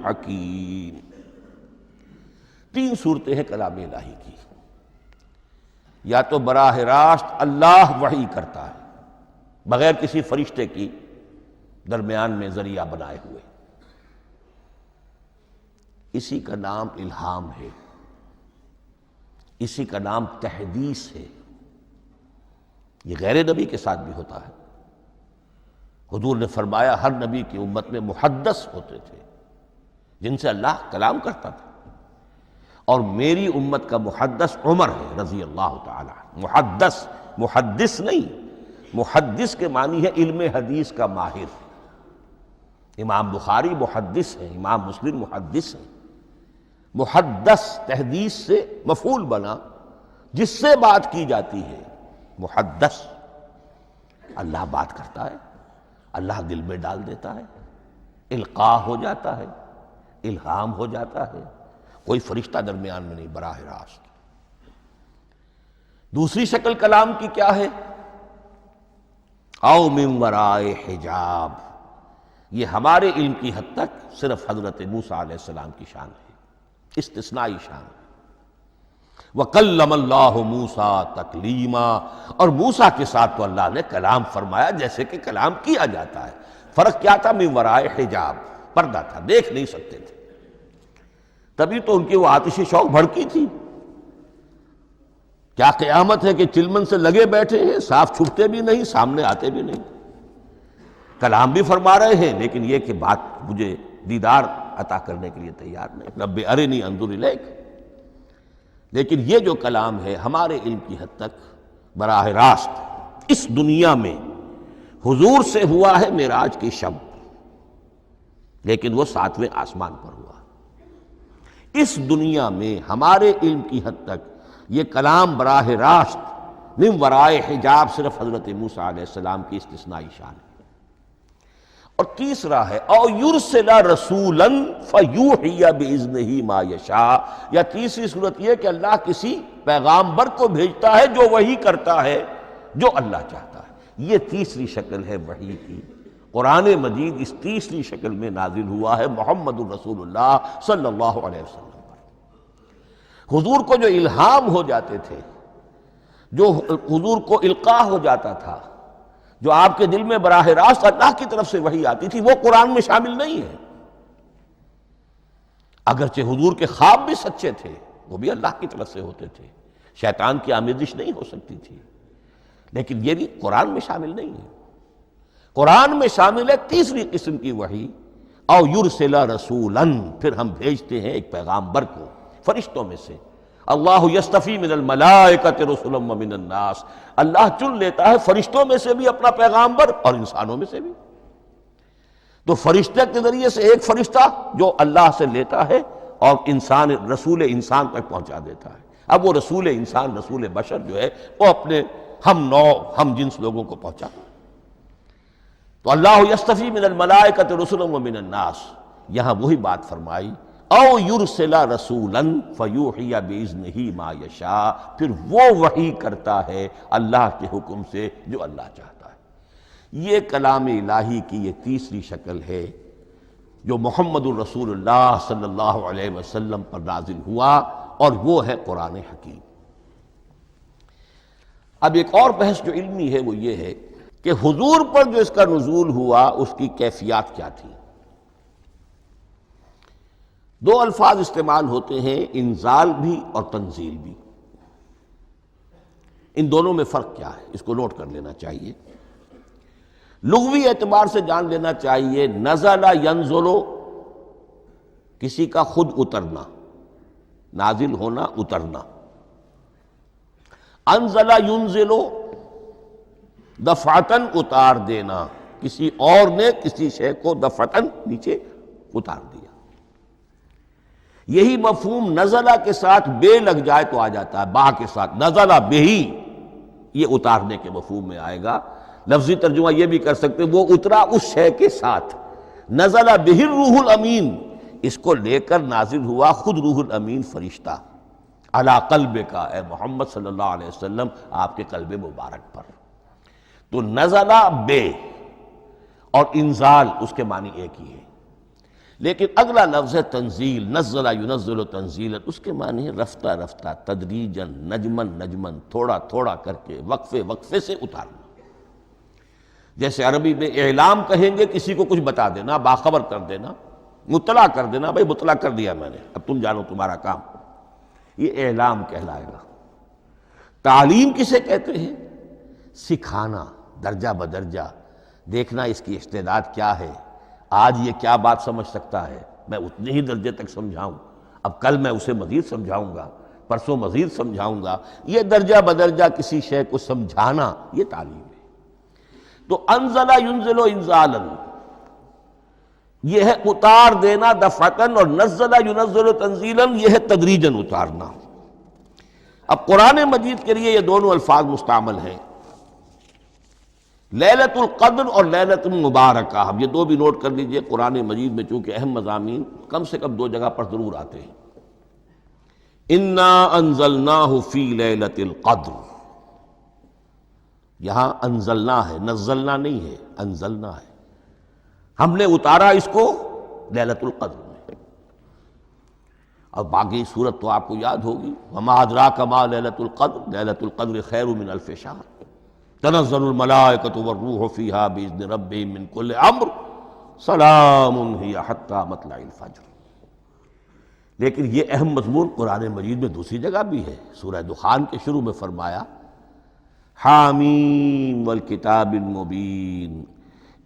حکیم۔ 3 صورتیں ہیں کلام الہی کی۔ یا تو براہ راست اللہ وحی کرتا ہے بغیر کسی فرشتے کی درمیان میں ذریعہ بنائے ہوئے، اسی کا نام الہام ہے، اسی کا نام تحدیث ہے۔ یہ غیر نبی کے ساتھ بھی ہوتا ہے۔ حضور نے فرمایا ہر نبی کی امت میں محدث ہوتے تھے جن سے اللہ کلام کرتا تھا، اور میری امت کا محدث عمر ہے رضی اللہ تعالی عنہ۔ محدث نہیں، محدث کے معنی ہے علم حدیث کا ماہر۔ امام بخاری محدث ہیں، امام مسلم محدث ہیں۔ محدث تحدیث سے مفعول بنا، جس سے بات کی جاتی ہے۔ محدث، اللہ بات کرتا ہے، اللہ دل میں ڈال دیتا ہے، القاء ہو جاتا ہے، الہام ہو جاتا ہے، کوئی فرشتہ درمیان میں نہیں، براہ راست۔ دوسری شکل کلام کی کیا ہے؟ او من وراء حجاب، یہ ہمارے علم کی حد تک صرف حضرت موسیٰ علیہ السلام کی شان ہے، استثنائی شان ہے۔ وَكَلَّمَ اللَّهُ مُوسَىٰ تَكْلِيمًا، اور موسیٰ کے ساتھ تو اللہ نے کلام فرمایا جیسے کہ کلام کیا جاتا ہے۔ فرق کیا تھا؟ من وراء حجاب، پردہ تھا، دیکھ نہیں سکتے تھے۔ تبھی تو ان کی وہ آتشی شوق بھڑکی تھی۔ کیا قیامت ہے کہ چلمن سے لگے بیٹھے ہیں، صاف چھپتے بھی نہیں، سامنے آتے بھی نہیں، کلام بھی فرما رہے ہیں، لیکن یہ کہ بات مجھے دیدار عطا کرنے کے لیے تیار نہیں۔ رب ارنی انظر الیک۔ لیکن یہ جو کلام ہے ہمارے علم کی حد تک براہ راست اس دنیا میں حضور سے ہوا ہے معراج کی شب، لیکن وہ 7ویں آسمان پر ہوا۔ اس دنیا میں ہمارے علم کی حد تک یہ کلام براہ راست من ورائے حجاب صرف حضرت موسیٰ علیہ السلام کی استثنائی شان ہے۔ اور تیسرا ہے او یرسل رسولا فیوحی باذنہ ما یشاء، یا تیسری صورت یہ کہ اللہ کسی پیغامبر کو بھیجتا ہے جو وحی کرتا ہے جو اللہ چاہتا ہے۔ یہ تیسری شکل ہے وحی کی۔ قرآن مجید اس تیسری شکل میں نازل ہوا ہے محمد الرسول اللہ صلی اللہ علیہ وسلم پر۔ حضور کو جو الہام ہو جاتے تھے، جو حضور کو القاء ہو جاتا تھا، جو آپ کے دل میں براہ راست اللہ کی طرف سے وحی آتی تھی، وہ قرآن میں شامل نہیں ہے۔ اگرچہ حضور کے خواب بھی سچے تھے، وہ بھی اللہ کی طرف سے ہوتے تھے، شیطان کی آمیزش نہیں ہو سکتی تھی، لیکن یہ بھی قرآن میں شامل نہیں ہے۔ قرآن میں شامل ہے تیسری قسم کی وحی، او یرسل رسولا، پھر ہم بھیجتے ہیں ایک پیغامبر کو فرشتوں میں سے۔ اللہ یصطفی من الملائکۃ رسلا ومن الناس، اللہ چن لیتا ہے فرشتوں میں سے بھی اپنا پیغامبر اور انسانوں میں سے بھی۔ تو فرشتے کے ذریعے سے ایک فرشتہ جو اللہ سے لیتا ہے اور انسان، رسول انسان تک پہنچا دیتا ہے۔ اب وہ رسول انسان، رسول بشر جو ہے وہ اپنے ہم نوع، ہم جنس لوگوں کو پہنچا۔ تو اللہ یصطفی من الملائکۃ رسلا ومن الناس، یہاں وہی بات فرمائی او یرسل رسولا فیوحی باذنہ ما یشاء، پھر وہ وحی کرتا ہے اللہ کے حکم سے جو اللہ چاہتا ہے۔ یہ کلام الہی کی یہ تیسری شکل ہے جو محمد الرسول اللہ صلی اللہ علیہ وسلم پر نازل ہوا اور وہ ہے قرآن حکیم۔ اب ایک اور بحث جو علمی ہے وہ یہ ہے کہ حضور پر جو اس کا نزول ہوا اس کی کیفیات کیا تھی۔ دو الفاظ استعمال ہوتے ہیں، انزال بھی اور تنزیل بھی۔ ان دونوں میں فرق کیا ہے اس کو نوٹ کر لینا چاہیے۔ لغوی اعتبار سے جان لینا چاہیے، نزل ینزل کسی کا خود اترنا، نازل ہونا، اترنا۔ انزل ینزل دفعتاً اتار دینا، کسی اور نے کسی شے کو دفعتاً نیچے اتار دیا۔ یہی مفہوم نزلہ کے ساتھ بے لگ جائے تو آ جاتا ہے، با کے ساتھ نزلہ بہی، یہ اتارنے کے مفہوم میں آئے گا۔ لفظی ترجمہ یہ بھی کر سکتے وہ اترا اس شے کے ساتھ۔ نزل بہ الروح الامین، اس کو لے کر نازل ہوا خود روح الامین فرشتہ علی قلبک، اے محمد صلی اللہ علیہ وسلم آپ کے قلب مبارک پر۔ تو نزل بے اور انزال اس کے معنی ایک ہی ہے، لیکن اگلا لفظ ہے تنزیل، نزل ینزل تنزیلا، اس کے معنی ہے رفتہ رفتہ، تدریجاً، نجماً نجماً، تھوڑا تھوڑا کر کے، وقفے وقفے سے اتارنا۔ جیسے عربی میں اعلام کہیں گے کسی کو کچھ بتا دینا، باخبر کر دینا، مطلع کر دینا، بھائی مطلع کر دیا میں نے، اب تم جانو تمہارا کام، یہ اعلام کہلائے گا۔ تعلیم کسے کہتے ہیں؟ سکھانا، درجہ بدرجہ، دیکھنا اس کی استعداد کیا ہے، آج یہ کیا بات سمجھ سکتا ہے، میں اتنے ہی درجے تک سمجھاؤں، اب کل میں اسے مزید سمجھاؤں گا، پرسوں مزید سمجھاؤں گا۔ یہ درجہ بدرجہ کسی شے کو سمجھانا، یہ تعلیم ہے۔ تو انزل ینزل انزالا، یہ ہے اتار دینا دفعتاً، اور نزل ینزل تنزیلا، یہ ہے تدریجاً اتارنا۔ اب قرآن مجید کے لیے یہ دونوں الفاظ مستعمل ہیں، لیلۃ القدر اور لیلۃ المبارکہ۔ اب یہ دو بھی نوٹ کر لیجئے، قرآن مجید میں چونکہ اہم مضامین کم سے کم دو جگہ پر ضرور آتے ہیں۔ انا انزلناہ فی لیلۃ القدر، یہاں انزلنا ہے، نزلنا نہیں ہے، انزلنا ہے، ہم نے اتارا اس کو لیلۃ القدر میں۔ اور باقی صورت تو آپ کو یاد ہوگی، وما ادراک ما لیلۃ القدر، لیلۃ القدر خیر من الف شہر، تنزل الملائکۃ والروح فیہا باذن ربہم من کل امر، سلام ہی حتی مطلع الفجر۔ لیکن یہ اہم مضمون قرآن مجید میں دوسری جگہ بھی ہے۔ سورہ دخان کے شروع میں فرمایا حامیم والکتاب المبین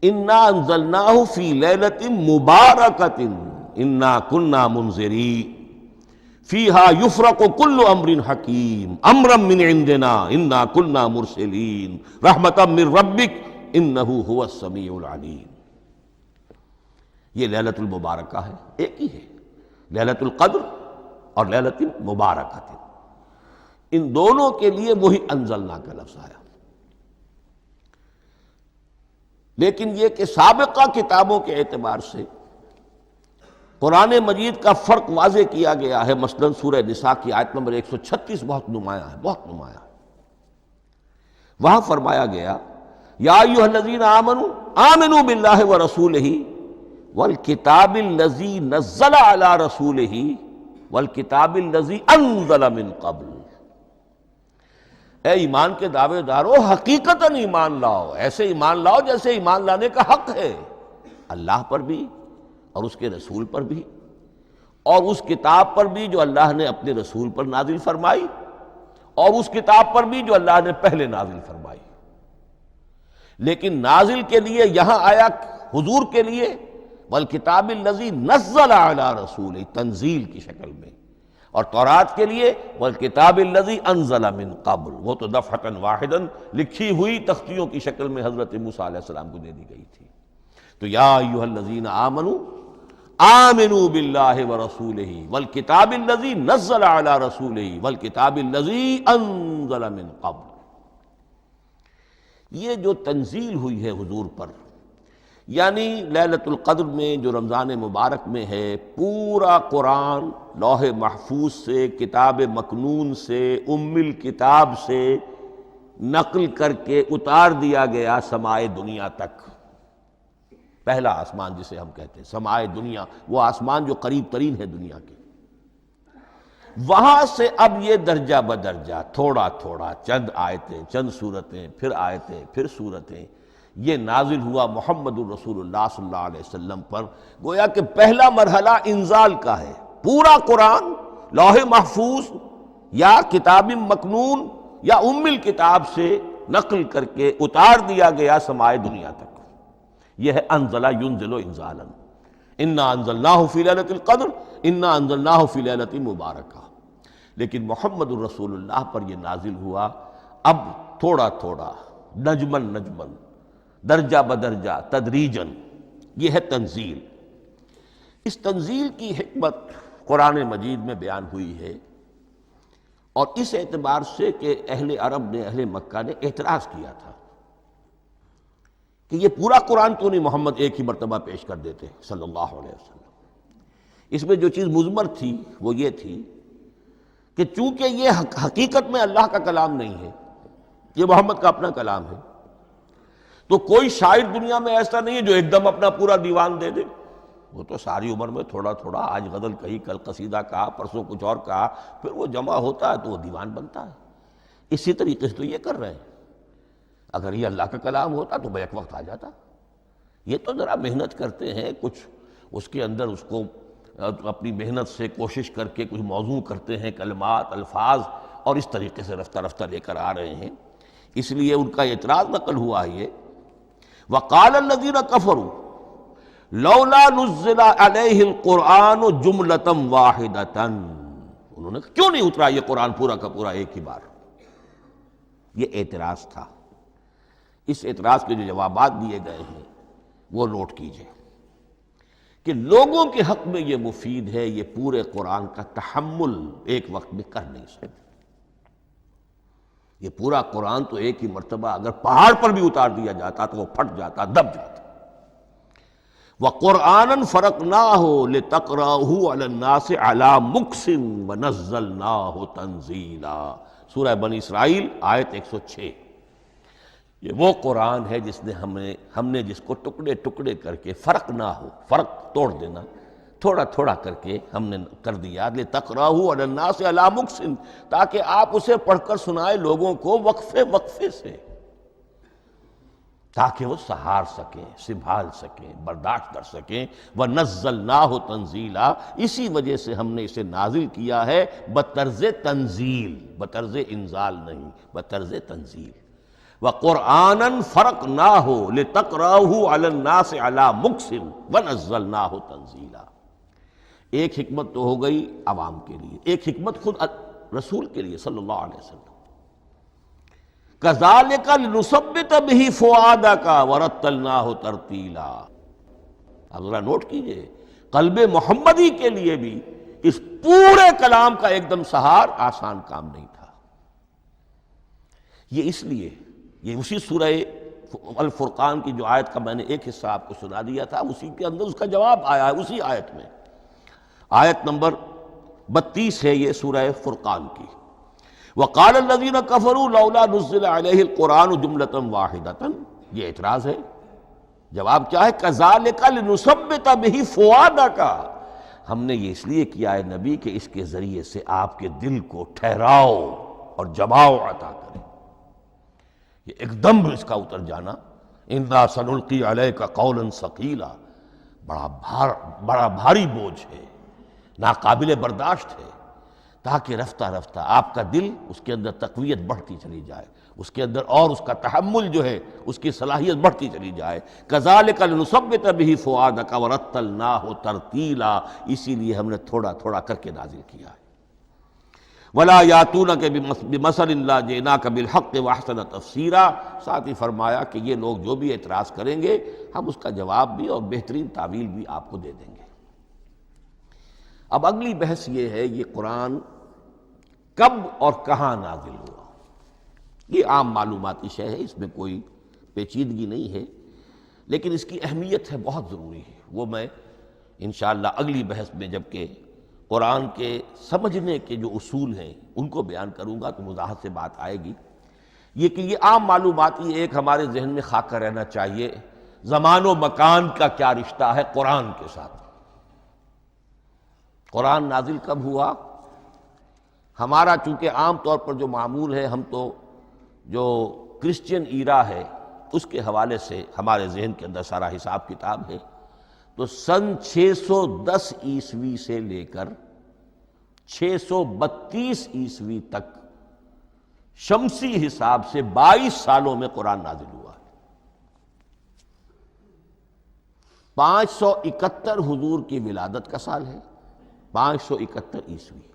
انا انزلناہ فی لیلۃ مبارکۃ انا کنا منذرین فیہا یفرق کل امر حکیم امرا من عندنا انا کنا مرسلین رحمتا من ربک انہ هو السمیع العلیم۔ یہ لیلۃ المبارکہ ہے، ایک ہی ہے، لیلۃ القدر اور لیلۃ المبارکۃ، ان دونوں کے لیے وہی انزلنا کا لفظ آیا۔ لیکن یہ کہ سابقہ کتابوں کے اعتبار سے قرآن مجید کا فرق واضح کیا گیا ہے۔ مثلا سورہ نساء کی آیت نمبر 136 بہت نمایاں ہے، بہت نمایاں ہے۔ وہاں فرمایا گیا یا ایھا الذین آمنوا آمنوا باللہ ورسولہ والکتاب الذی نزل علی رسولہ والکتاب الذی انزل من قبل۔ اے ایمان کے دعوے دارو، حقیقتاً ایمان لاؤ، ایسے ایمان لاؤ جیسے ایمان لانے کا حق ہے، اللہ پر بھی اور اس کے رسول پر بھی، اور اس کتاب پر بھی جو اللہ نے اپنے رسول پر نازل فرمائی، اور اس کتاب پر بھی جو اللہ نے پہلے نازل فرمائی۔ لیکن نازل کے لیے یہاں آیا حضور کے لیے والکتاب الذی نزل علی رسولہ، تنزیل کی شکل میں، اور تورات کے لیے والکتاب الذی انزل من قبل، وہ تو دفعۃ واحداً لکھی ہوئی تختیوں کی شکل میں حضرت موسیٰ علیہ السلام کو دے دی گئی تھی۔ تو یا ایھا الذین آمنوا آمنوا باللہ ورسولہ والکتاب الذی نزل علی رسولہ والکتاب الذی انزل من قبل۔ یہ جو تنزیل ہوئی ہے حضور پر، یعنی لیلۃ القدر میں جو رمضان مبارک میں ہے، پورا قرآن لوح محفوظ سے، کتاب مکنون سے، ام الکتاب سے نقل کر کے اتار دیا گیا سمائے دنیا تک۔ پہلا آسمان جسے ہم کہتے ہیں سمائے دنیا، وہ آسمان جو قریب ترین ہے دنیا کے۔ وہاں سے اب یہ درجہ بدرجہ تھوڑا تھوڑا چند آیتیں، چند سورتیں، پھر آیتیں، پھر سورتیں، یہ نازل ہوا محمد الرسول اللہ صلی اللہ علیہ وسلم پر۔ گویا کہ پہلا مرحلہ انزال کا ہے، پورا قرآن لوح محفوظ یا کتاب مکنون یا ام الکتاب سے نقل کر کے اتار دیا گیا سمائے دنیا تک۔ یہ ہے انزل ینزل انزالا، انا انزلناہ فی لیلۃ القدر انا انزلناہ فی لیلۃ مبارکہ۔ لیکن محمد الرسول اللہ پر یہ نازل ہوا اب تھوڑا تھوڑا، نجمن نجمن، درجہ بدرجہ، تدریجن۔ یہ ہے تنزیل۔ اس تنزیل کی حکمت قرآن مجید میں بیان ہوئی ہے، اور اس اعتبار سے کہ اہل عرب نے، اہل مکہ نے اعتراض کیا تھا کہ یہ پورا قرآن تو نہیں محمد ایک ہی مرتبہ پیش کر دیتے صلی اللہ علیہ وسلم۔ اس میں جو چیز مضمر تھی وہ یہ تھی کہ چونکہ یہ حقیقت میں اللہ کا کلام نہیں ہے، یہ محمد کا اپنا کلام ہے، تو کوئی شاعر دنیا میں ایسا نہیں ہے جو ایک دم اپنا پورا دیوان دے دے۔ وہ تو ساری عمر میں تھوڑا تھوڑا، آج غزل کہی، کل قصیدہ کہا، پرسوں کچھ اور کہا، پھر وہ جمع ہوتا ہے تو وہ دیوان بنتا ہے۔ اسی طریقے سے تو یہ کر رہے ہیں۔ اگر یہ اللہ کا کلام ہوتا تو بیک وقت آ جاتا۔ یہ تو ذرا محنت کرتے ہیں، کچھ اس کے اندر اس کو اپنی محنت سے کوشش کر کے کچھ موضوع کرتے ہیں، کلمات، الفاظ، اور اس طریقے سے رفتہ رفتہ لے کر آ رہے ہیں۔ اس لیے ان کا اعتراض نقل ہوا ہے یہ، وَقَالَ الَّذِينَ كَفَرُوا لَوْلَا نُزِّلَ عَلَيْهِ الْقُرْآنُ جُمْلَةً وَاحِدَةً، انہوں نے کیوں نہیں اترا یہ قرآن پورا کا پورا ایک ہی بار؟ یہ اعتراض تھا۔ اس اعتراض کے جو جوابات دیے گئے ہیں وہ نوٹ کیجئے کہ لوگوں کے حق میں یہ مفید ہے، یہ پورے قرآن کا تحمل ایک وقت میں کر نہیں سکتے۔ یہ پورا قرآن تو ایک ہی مرتبہ اگر پہاڑ پر بھی اتار دیا جاتا تو وہ پھٹ جاتا، دب جاتا۔ وَقُرْآنًا فَرَقْنَاهُ لِتَقْرَأَهُ عَلَى النَّاسِ عَلَى مُكْثٍ وَنَزَّلْنَاهُ تَنزِيلًا، سورہ بنی اسرائیل آیت 106۔ یہ وہ قرآن ہے جس نے ہم نے جس کو ٹکڑے ٹکڑے کر کے، فرق نہ ہو، فرق توڑ دینا، تھوڑا تھوڑا کر کے ہم نے کر دیا، لِتَقْرَأَهُ عَلَى النَّاسِ عَلَى مُكْثٍ، تاکہ آپ اسے پڑھ کر سنائے لوگوں کو وقفے وقفے سے، تاکہ وہ سہار سکیں، سنبھال سکیں، برداشت کر سکیں۔ وَنَزَّلْنَاهُ تَنزِيلًا، اسی وجہ سے ہم نے اسے نازل کیا ہے بطرز تنزیل، بطرز انزال نہیں، بطرز تنزیل۔ وَقُرْآنًا فَرَقْنَاهُ لِتَقْرَأَهُ عَلَى النَّاسِ عَلَى مُكْثٍ وَنَزَّلْنَاهُ تَنزِيلًا۔ ایک حکمت تو ہو گئی عوام کے لیے، ایک حکمت خود رسول کے لیے صلی اللہ علیہ وسلم۔ كَذَلِكَ لِنُثَبِّتَ بِهِ فُؤَادَكَ وَرَتَّلْنَاهُ تَرْتِيلًا۔ اب ذرا نوٹ کیجئے، قلب محمدی کے لیے بھی اس پورے کلام کا ایک دم سہار آسان کام نہیں تھا۔ یہ اس لیے، یہ اسی سورہ الفرقان کی جو آیت کا میں نے ایک حصہ آپ کو سنا دیا تھا، اسی کے اندر اس کا جواب آیا ہے، اسی آیت میں، آیت نمبر 32 ہے یہ سورہ فرقان کی۔ وَقَالَ الَّذِينَ كَفَرُوا لَوْلَا نُزِّلَ عَلَيْهِ الْقُرْآنُ جُمْلَةً وَاحِدَةً، یہ اعتراض ہے۔ جواب کیا ہے؟ كَذَلِكَ لِنُثَبِّتَ بِهِ فُؤَادَكَ، ہم نے یہ اس لیے کیا ہے نبی کہ اس کے ذریعے سے آپ کے دل کو ٹھہراؤ اور جماؤ عطا کریں۔ یہ ایک دم اس کا اتر جانا، اِنَّا سَنُلْقِي عَلَيْكَ قَوْلًا ثَقِيلًا، بڑا بھاری بوجھ ہے، ناقابل برداشت ہے، تاکہ رفتہ رفتہ آپ کا دل، اس کے اندر تقویت بڑھتی چلی جائے، اس کے اندر اور اس کا تحمل جو ہے، اس کی صلاحیت بڑھتی چلی جائے۔ كَذَلِكَ لِنُثَبِّتَ بِهِ فُؤَادَكَ وَرَتَّلْنَاهُ تَرْتِيلًا، اسی لیے ہم نے تھوڑا تھوڑا کر کے نازل کیا ہے۔ وَلَا يَأْتُونَكَ بِمَثَلٍ إِلَّا جِئْنَاكَ بِالْحَقِّ وَأَحْسَنَ تَفْسِيرًا، ساتھ ہی فرمایا کہ یہ لوگ جو بھی اعتراض کریں گے ہم اس کا جواب بھی اور بہترین تعویل بھی آپ کو دے دیں گے۔ اب اگلی بحث یہ ہے، یہ قرآن کب اور کہاں نازل ہوا؟ یہ عام معلوماتی شے ہے، اس میں کوئی پیچیدگی نہیں ہے، لیکن اس کی اہمیت ہے، بہت ضروری ہے۔ وہ میں انشاءاللہ اگلی بحث میں جب کہ قرآن کے سمجھنے کے جو اصول ہیں ان کو بیان کروں گا تو وضاحت سے بات آئے گی۔ یہ کہ یہ عام معلوماتی ایک ہمارے ذہن میں خاکہ رہنا چاہیے، زمان و مکان کا کیا رشتہ ہے قرآن کے ساتھ۔ قرآن نازل کب ہوا؟ ہمارا چونکہ عام طور پر جو معمول ہے، ہم تو جو کرسچین ایرا ہے اس کے حوالے سے ہمارے ذہن کے اندر سارا حساب کتاب ہے، تو سن 610 عیسوی سے لے کر 632 عیسوی تک شمسی حساب سے 22 سالوں میں قرآن نازل ہوا ہے۔ 571 حضور کی ولادت کا سال ہے، 571 عیسوی۔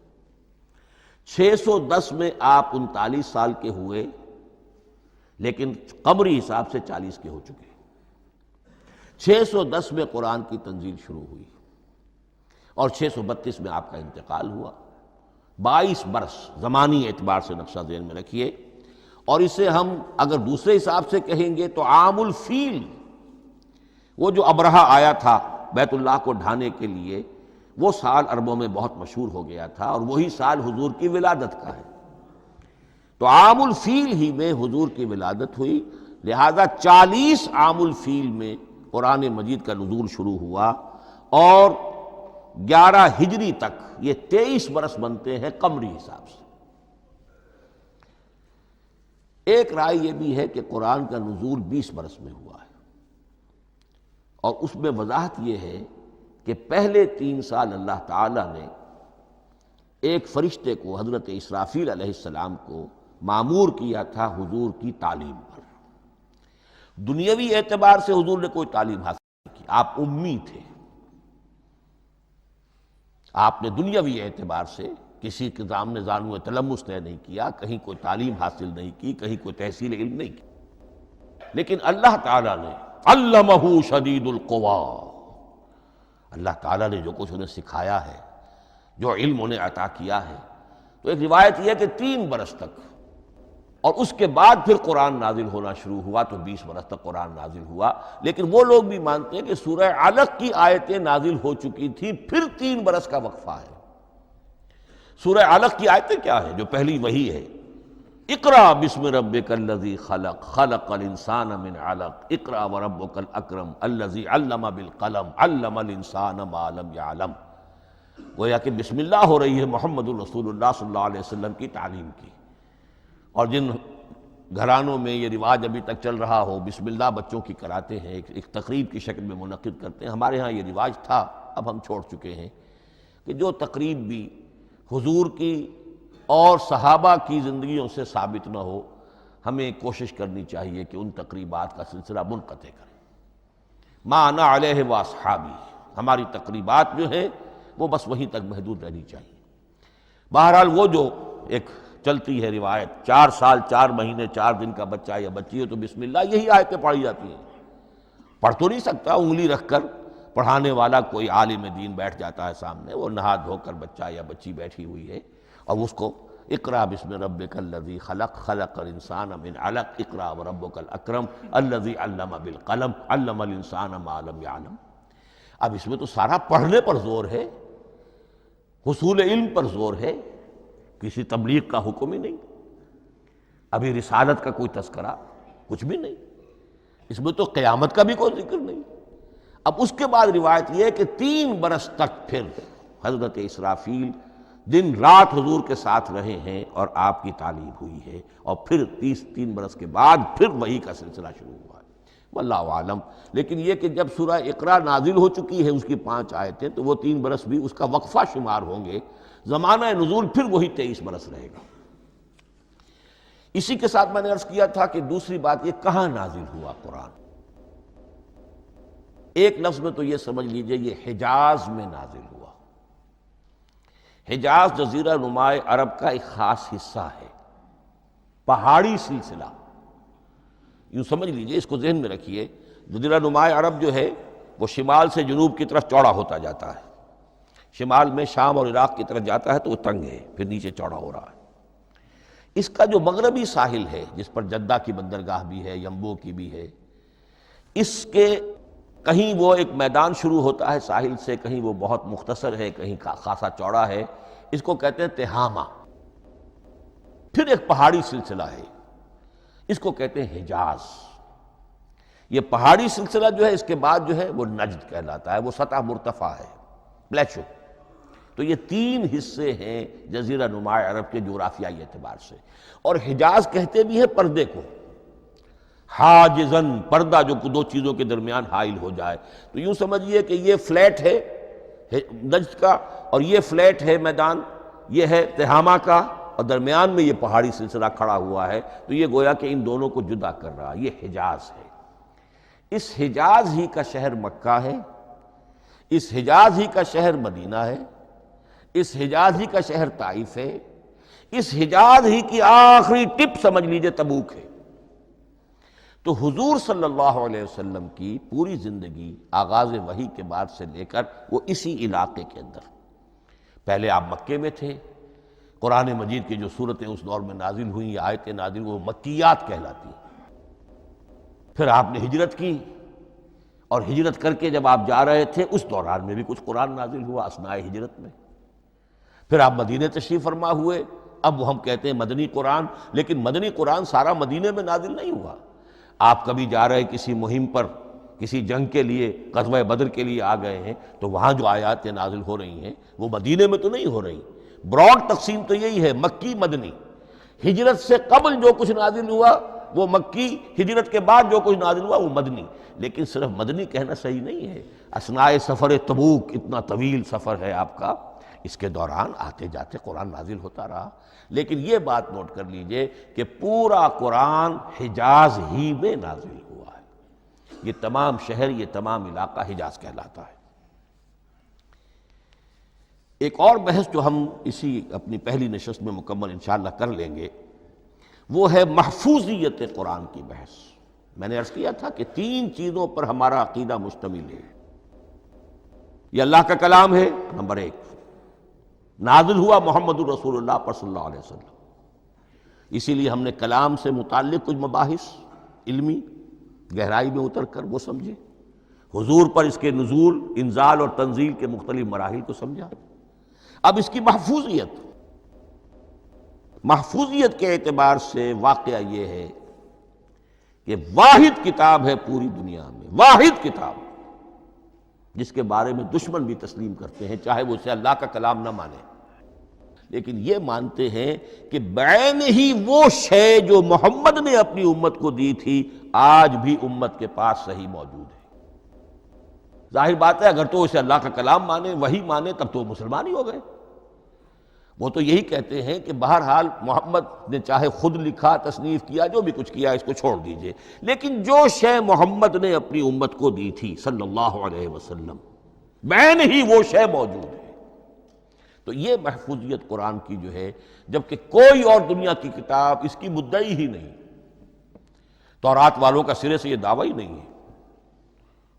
610 میں آپ 39 سال کے ہوئے، لیکن قمری حساب سے 40 کے ہو چکے۔ 610 میں قرآن کی تنزیل شروع ہوئی اور 632 میں آپ کا انتقال ہوا۔ 22 برس زمانی اعتبار سے نقشہ ذہن میں رکھیے، اور اسے ہم اگر دوسرے حساب سے کہیں گے تو عام الفیل، وہ جو ابرہہ آیا تھا بیت اللہ کو ڈھانے کے لیے، وہ سال عربوں میں بہت مشہور ہو گیا تھا، اور وہی سال حضور کی ولادت کا ہے، تو عام الفیل ہی میں حضور کی ولادت ہوئی، لہذا 40 عام الفیل میں قرآن مجید کا نزول شروع ہوا، اور 11 ہجری تک یہ 23 برس بنتے ہیں قمری حساب سے۔ ایک رائے یہ بھی ہے کہ قرآن کا نزول 20 برس میں ہوا ہے، اور اس میں وضاحت یہ ہے کہ پہلے 3 سال اللہ تعالیٰ نے ایک فرشتے کو، حضرت اسرافیل علیہ السلام کو مامور کیا تھا حضور کی تعلیم پر۔ دنیاوی اعتبار سے حضور نے کوئی تعلیم حاصل نہیں کی، آپ امی تھے، آپ نے دنیاوی اعتبار سے کسی کے سامنے زانو تلمس طے نہیں کیا، کہیں کوئی تعلیم حاصل نہیں کی، کہیں کوئی تحصیل علم نہیں کی، لیکن اللہ تعالیٰ نے علمہ شدید القوا، اللہ تعالیٰ نے جو کچھ انہیں سکھایا ہے، جو علم انہیں عطا کیا ہے، تو ایک روایت یہ ہے کہ 3 برس تک، اور اس کے بعد پھر قرآن نازل ہونا شروع ہوا، تو 20 برس تک قرآن نازل ہوا۔ لیکن وہ لوگ بھی مانتے ہیں کہ سورہ علق کی آیتیں نازل ہو چکی تھی، پھر 3 برس کا وقفہ ہے۔ سورہ علق کی آیتیں کیا ہیں؟ جو پہلی وحی ہے، اقرأ بسم ربک الذی خلق، خلق الانسان من علق، اقرأ وربک الاکرم الذی علم بالقلم، علم الانسان ما لم یعلم۔ گویا کہ بسم اللہ ہو رہی ہے محمد الرسول اللہ صلی اللہ علیہ وسلم کی تعلیم کی، اور جن گھرانوں میں یہ رواج ابھی تک چل رہا ہو، بسم اللہ بچوں کی کراتے ہیں، ایک تقریب کی شکل میں منعقد کرتے ہیں، ہمارے ہاں یہ رواج تھا، اب ہم چھوڑ چکے ہیں، کہ جو تقریب بھی حضور کی اور صحابہ کی زندگیوں سے ثابت نہ ہو، ہمیں کوشش کرنی چاہیے کہ ان تقریبات کا سلسلہ منقطع کریں۔ ما انا علیہ واصحابی، ہماری تقریبات جو ہیں وہ بس وہیں تک محدود رہنی چاہیے۔ بہرحال وہ جو ایک چلتی ہے روایت، 4 سال 4 مہینے 4 دن کا بچہ یا بچی ہے تو بسم اللہ یہی آیتیں پڑھی جاتی ہیں، پڑھ تو نہیں سکتا، انگلی رکھ کر پڑھانے والا کوئی عالم دین بیٹھ جاتا ہے سامنے، وہ نہا دھو کر بچہ یا بچی بیٹھی ہوئی ہے، اور اس کو اقرأ بسم ربک الذی خلق، خلق الانسان من علق، اقرأ وربک الاکرم الذی علم بالقلم، علم الانسان ما لم یعلم۔ اب اس میں تو سارا پڑھنے پر زور ہے، حصول علم پر زور ہے، کسی تبلیغ کا حکم ہی نہیں، ابھی رسالت کا کوئی تذکرہ کچھ بھی نہیں، اس میں تو قیامت کا بھی کوئی ذکر نہیں۔ اب اس کے بعد روایت یہ ہے کہ 3 برس تک پھر حضرت اسرافیل دن رات حضور کے ساتھ رہے ہیں اور آپ کی تعلیم ہوئی ہے، اور پھر 3 برس کے بعد پھر وحی کا سلسلہ شروع ہوا ہے، واللہ عالم۔ لیکن یہ کہ جب سورہ اقرا نازل ہو چکی ہے اس کی 5 آیتیں، تو وہ 3 برس بھی اس کا وقفہ شمار ہوں گے، زمانہ نزول پھر وہی 23 برس رہے گا۔ اسی کے ساتھ میں نے عرض کیا تھا کہ دوسری بات یہ کہاں نازل ہوا قرآن۔ ایک لفظ میں تو یہ سمجھ لیجئے یہ حجاز میں نازل ہوا۔ حجاز جزیرہ نماء عرب کا ایک خاص حصہ ہے، پہاڑی سلسلہ، یوں سمجھ لیجئے، اس کو ذہن میں رکھیے۔ جزیرہ نماء عرب جو ہے وہ شمال سے جنوب کی طرف چوڑا ہوتا جاتا ہے، شمال میں شام اور عراق کی طرف جاتا ہے تو وہ تنگ ہے، پھر نیچے چوڑا ہو رہا ہے۔ اس کا جو مغربی ساحل ہے، جس پر جدہ کی بندرگاہ بھی ہے، ینبو کی بھی ہے، اس کے کہیں وہ ایک میدان شروع ہوتا ہے ساحل سے، کہیں وہ بہت مختصر ہے، کہیں خاصا چوڑا ہے، اس کو کہتے ہیں تہامہ۔ پھر ایک پہاڑی سلسلہ ہے، اس کو کہتے ہیں حجاز۔ یہ پہاڑی سلسلہ جو ہے اس کے بعد جو ہے وہ نجد کہلاتا ہے، وہ سطح مرتفع ہے، پلیچو۔ تو تو یہ تین حصے ہیں جزیرہ نما عرب کے جغرافیائی اعتبار سے. اور حجاز کہتے بھی ہیں پردے کو، حاجزن، پردہ جو دو چیزوں کے درمیان حائل ہو جائے. تو یوں سمجھیے کہ یہ فلیٹ ہے نجد کا، اور یہ فلیٹ ہے میدان، یہ ہے تہامہ کا، اور درمیان میں یہ پہاڑی سلسلہ کھڑا ہوا ہے. تو یہ گویا کہ ان دونوں کو جدا کر رہا، یہ حجاز ہے. اس حجاز ہی کا شہر مکہ ہے، اس حجاز ہی کا شہر مدینہ ہے، اس حجاز ہی کا شہر طائف ہے، اس حجاز ہی کی آخری ٹپ سمجھ لیجئے تبوک ہے. تو حضور صلی اللہ علیہ وسلم کی پوری زندگی آغاز وحی کے بعد سے لے کر وہ اسی علاقے کے اندر. پہلے آپ مکے میں تھے، قرآن مجید کی جو صورتیں اس دور میں نازل ہوئیں، یہ آیتیں نازل وہ مکیات کہلاتی ہیں. پھر آپ نے ہجرت کی، اور ہجرت کر کے جب آپ جا رہے تھے اس دوران میں بھی کچھ قرآن نازل ہوا اثناء ہجرت میں. پھر آپ مدینے تشریف فرما ہوئے، اب وہ ہم کہتے ہیں مدنی قرآن، لیکن مدنی قرآن سارا مدینے میں نازل نہیں ہوا. آپ کبھی جا رہے کسی مہم پر، کسی جنگ کے لیے، غزوہ بدر کے لیے آ گئے ہیں، تو وہاں جو آیات نازل ہو رہی ہیں وہ مدینے میں تو نہیں ہو رہی. براڈ تقسیم تو یہی ہے، مکی مدنی. ہجرت سے قبل جو کچھ نازل ہوا وہ مکی، ہجرت کے بعد جو کچھ نازل ہوا وہ مدنی. لیکن صرف مدنی کہنا صحیح نہیں ہے. اثناء سفر تبوک، اتنا طویل سفر ہے آپ کا، اس کے دوران آتے جاتے قرآن نازل ہوتا رہا. لیکن یہ بات نوٹ کر لیجئے کہ پورا قرآن حجاز ہی میں نازل ہوا ہے. یہ تمام شہر، یہ تمام علاقہ حجاز کہلاتا ہے. ایک اور بحث جو ہم اسی اپنی پہلی نشست میں مکمل انشاءاللہ کر لیں گے، وہ ہے محفوظیت قرآن کی بحث. میں نے عرض کیا تھا کہ تین چیزوں پر ہمارا عقیدہ مشتمل ہے. یہ اللہ کا کلام ہے، نمبر ایک. نازل ہوا محمد الرسول اللہ پر صلی اللہ علیہ وسلم. اسی لیے ہم نے کلام سے متعلق کچھ مباحث علمی گہرائی میں اتر کر وہ سمجھے. حضور پر اس کے نزول، انزال اور تنزیل کے مختلف مراحل کو سمجھا. اب اس کی محفوظیت کے اعتبار سے واقعہ یہ ہے کہ واحد کتاب ہے پوری دنیا میں، واحد کتاب جس کے بارے میں دشمن بھی تسلیم کرتے ہیں، چاہے وہ اسے اللہ کا کلام نہ مانے، لیکن یہ مانتے ہیں کہ بعین ہی وہ شے جو محمد نے اپنی امت کو دی تھی آج بھی امت کے پاس صحیح موجود ہے. ظاہر بات ہے اگر تو اسے اللہ کا کلام مانے، وہی مانے، تب تو مسلمان ہی ہو گئے. وہ تو یہی کہتے ہیں کہ بہرحال محمد نے چاہے خود لکھا، تصنیف کیا، جو بھی کچھ کیا، اس کو چھوڑ دیجئے، لیکن جو شے محمد نے اپنی امت کو دی تھی صلی اللہ علیہ وسلم، بعین ہی وہ شے موجود ہے. تو یہ محفوظیت قرآن کی جو ہے، جبکہ کوئی اور دنیا کی کتاب اس کی مدعی ہی نہیں. تورات والوں کا سرے سے یہ دعویٰ ہی نہیں ہے.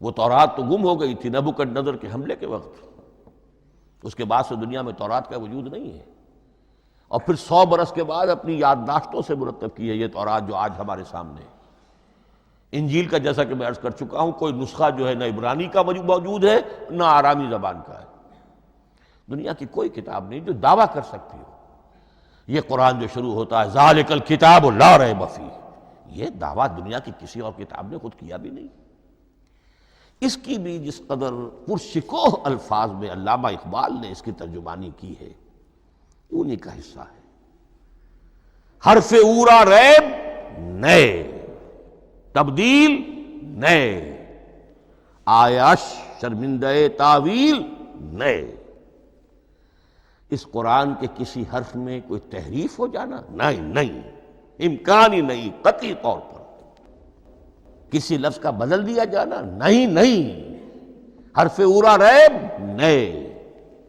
وہ تورات تو گم ہو گئی تھی نبوکدنضر کے حملے کے وقت، اس کے بعد سے دنیا میں تورات کا وجود نہیں ہے. اور پھر 100 برس کے بعد اپنی یادداشتوں سے مرتب کی ہے یہ تورات جو آج ہمارے سامنے ہے. انجیل کا جیسا کہ میں عرض کر چکا ہوں، کوئی نسخہ جو ہے نہ عبرانی کا موجود ہے نہ آرامی زبان کا ہے. دنیا کی کوئی کتاب نہیں جو دعویٰ کر سکتی ہو. یہ قرآن جو شروع ہوتا ہے ذالک الکتاب لا ریب فیہ، یہ دعویٰ دنیا کی کسی اور کتاب نے خود کیا بھی نہیں. اس کی بھی جس قدر پرشکوہ الفاظ میں علامہ اقبال نے اس کی ترجمانی کی ہے، انہی کا حصہ ہے. حرف اورا ریب نئے، تبدیل نئے، آیش شرمندہ تعویل نئے. اس قرآن کے کسی حرف میں کوئی تحریف ہو جانا نہیں، امکان ہی نہیں. قطعی طور پر کسی لفظ کا بدل دیا جانا نہیں. حرف اورا ریب نئے،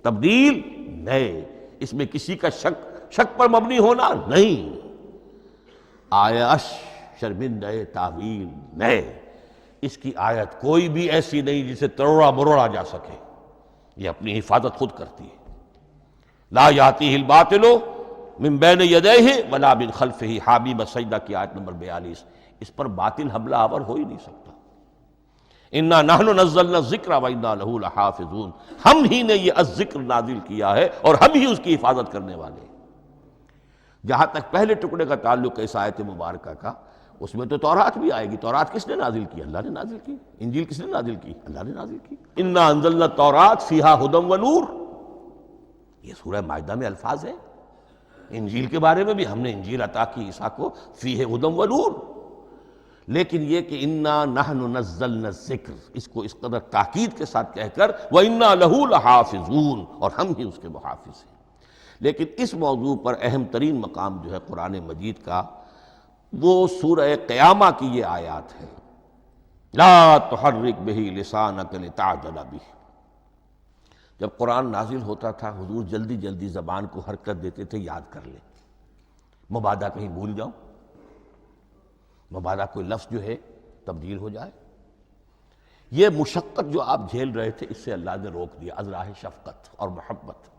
تبدیل نئے، اس میں کسی کا شک پر مبنی ہونا نہیں. آیش شرمندہ تعویل نئے. اس کی آیت کوئی بھی ایسی نہیں جسے تروڑا مروڑا جا سکے. یہ اپنی حفاظت خود کرتی ہے. لا یاتیہ الباطل من بین یدیہ ولا من خلفہ، حامیم السجدہ کی آیت نمبر 42. اس پر باطل حملہ آور ہو ہی نہیں سکتا. انا نحن نزلنا الذکر وانا لہ لحافظون، ہم ہی نے یہ الذکر نازل کیا ہے اور ہم ہی اس کی حفاظت کرنے والے ہیں. جہاں تک پہلے ٹکڑے کا تعلق ہے اس آیت مبارکہ کا، اس میں تو تورات بھی آئے گی. تورات کس نے نازل کی؟ اللہ نے نازل کی. انجیل کس نے نازل کی؟ اللہ نے نازل کی. انا انزلنا التوراۃ فیہا ھدی ونور. یہ سورہ مائدہ میں الفاظ ہیں۔ انجیل کے بارے میں بھی ہم نے انجیل عطا کی عیسیٰ کو، فیہ ہدی و نور، لیکن یہ کہ انا نحن نزلنا الذکر، اس کو اس قدر تاکید کے ساتھ کہہ کر وَإِنَّا لَهُ لَحَافِظُونَ، اور ہم ہی اس کے محافظ ہیں۔ لیکن اس موضوع پر اہم ترین مقام جو ہے قرآن مجید کا، وہ سورہ قیامہ کی یہ آیات ہے، لا تحرک بہ لسانک لتعجل بہ۔ جب قرآن نازل ہوتا تھا حضور جلدی جلدی زبان کو حرکت دیتے تھے، یاد کر لیں، مبادا کہیں بھول جاؤ، مبادا کوئی لفظ جو ہے تبدیل ہو جائے۔ یہ مشقت جو آپ جھیل رہے تھے، اس سے اللہ نے روک دیا از راہ شفقت اور محبت۔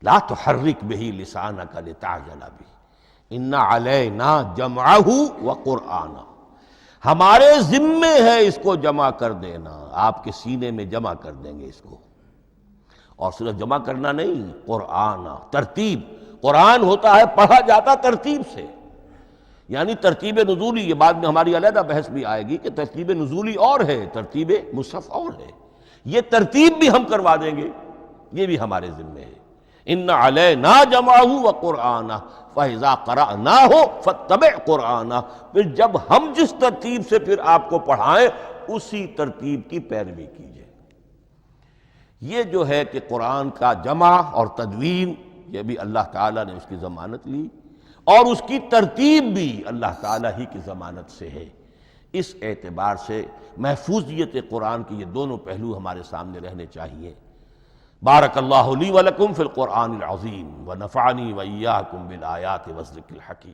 لا تحرک بہ لسانک لتعجل بہ ان علینا جمعہ وقرآنہ، ہمارے ذمے ہے اس کو جمع کر دینا، آپ کے سینے میں جمع کر دیں گے اس کو۔ اور صرف جمع کرنا نہیں، قرآن، ترتیب۔ قرآن ہوتا ہے پڑھا جاتا ترتیب سے، یعنی ترتیب نزولی۔ یہ بعد میں ہماری علیحدہ بحث بھی آئے گی کہ ترتیب نزولی اور ہے، ترتیب مصحف اور ہے، یہ ترتیب بھی ہم کروا دیں گے، یہ بھی ہمارے ذمے ہے۔ ان علینا جمعہ وقرآنہ فاذا قرأناہ فاتبع قرآنہ، پھر جب ہم جس ترتیب سے پھر آپ کو پڑھائیں اسی ترتیب کی پیروی کیجیے۔ یہ جو ہے کہ قرآن کا جمع اور تدوین، یہ بھی اللہ تعالیٰ نے اس کی ضمانت لی، اور اس کی ترتیب بھی اللہ تعالیٰ ہی کی ضمانت سے ہے۔ اس اعتبار سے محفوظیت قرآن کی یہ دونوں پہلو ہمارے سامنے رہنے چاہیے۔ بارک اللہ لی ولکم فی القرآن العظیم ونفعنی وإیاکم بالآیات والذکر الحکیم۔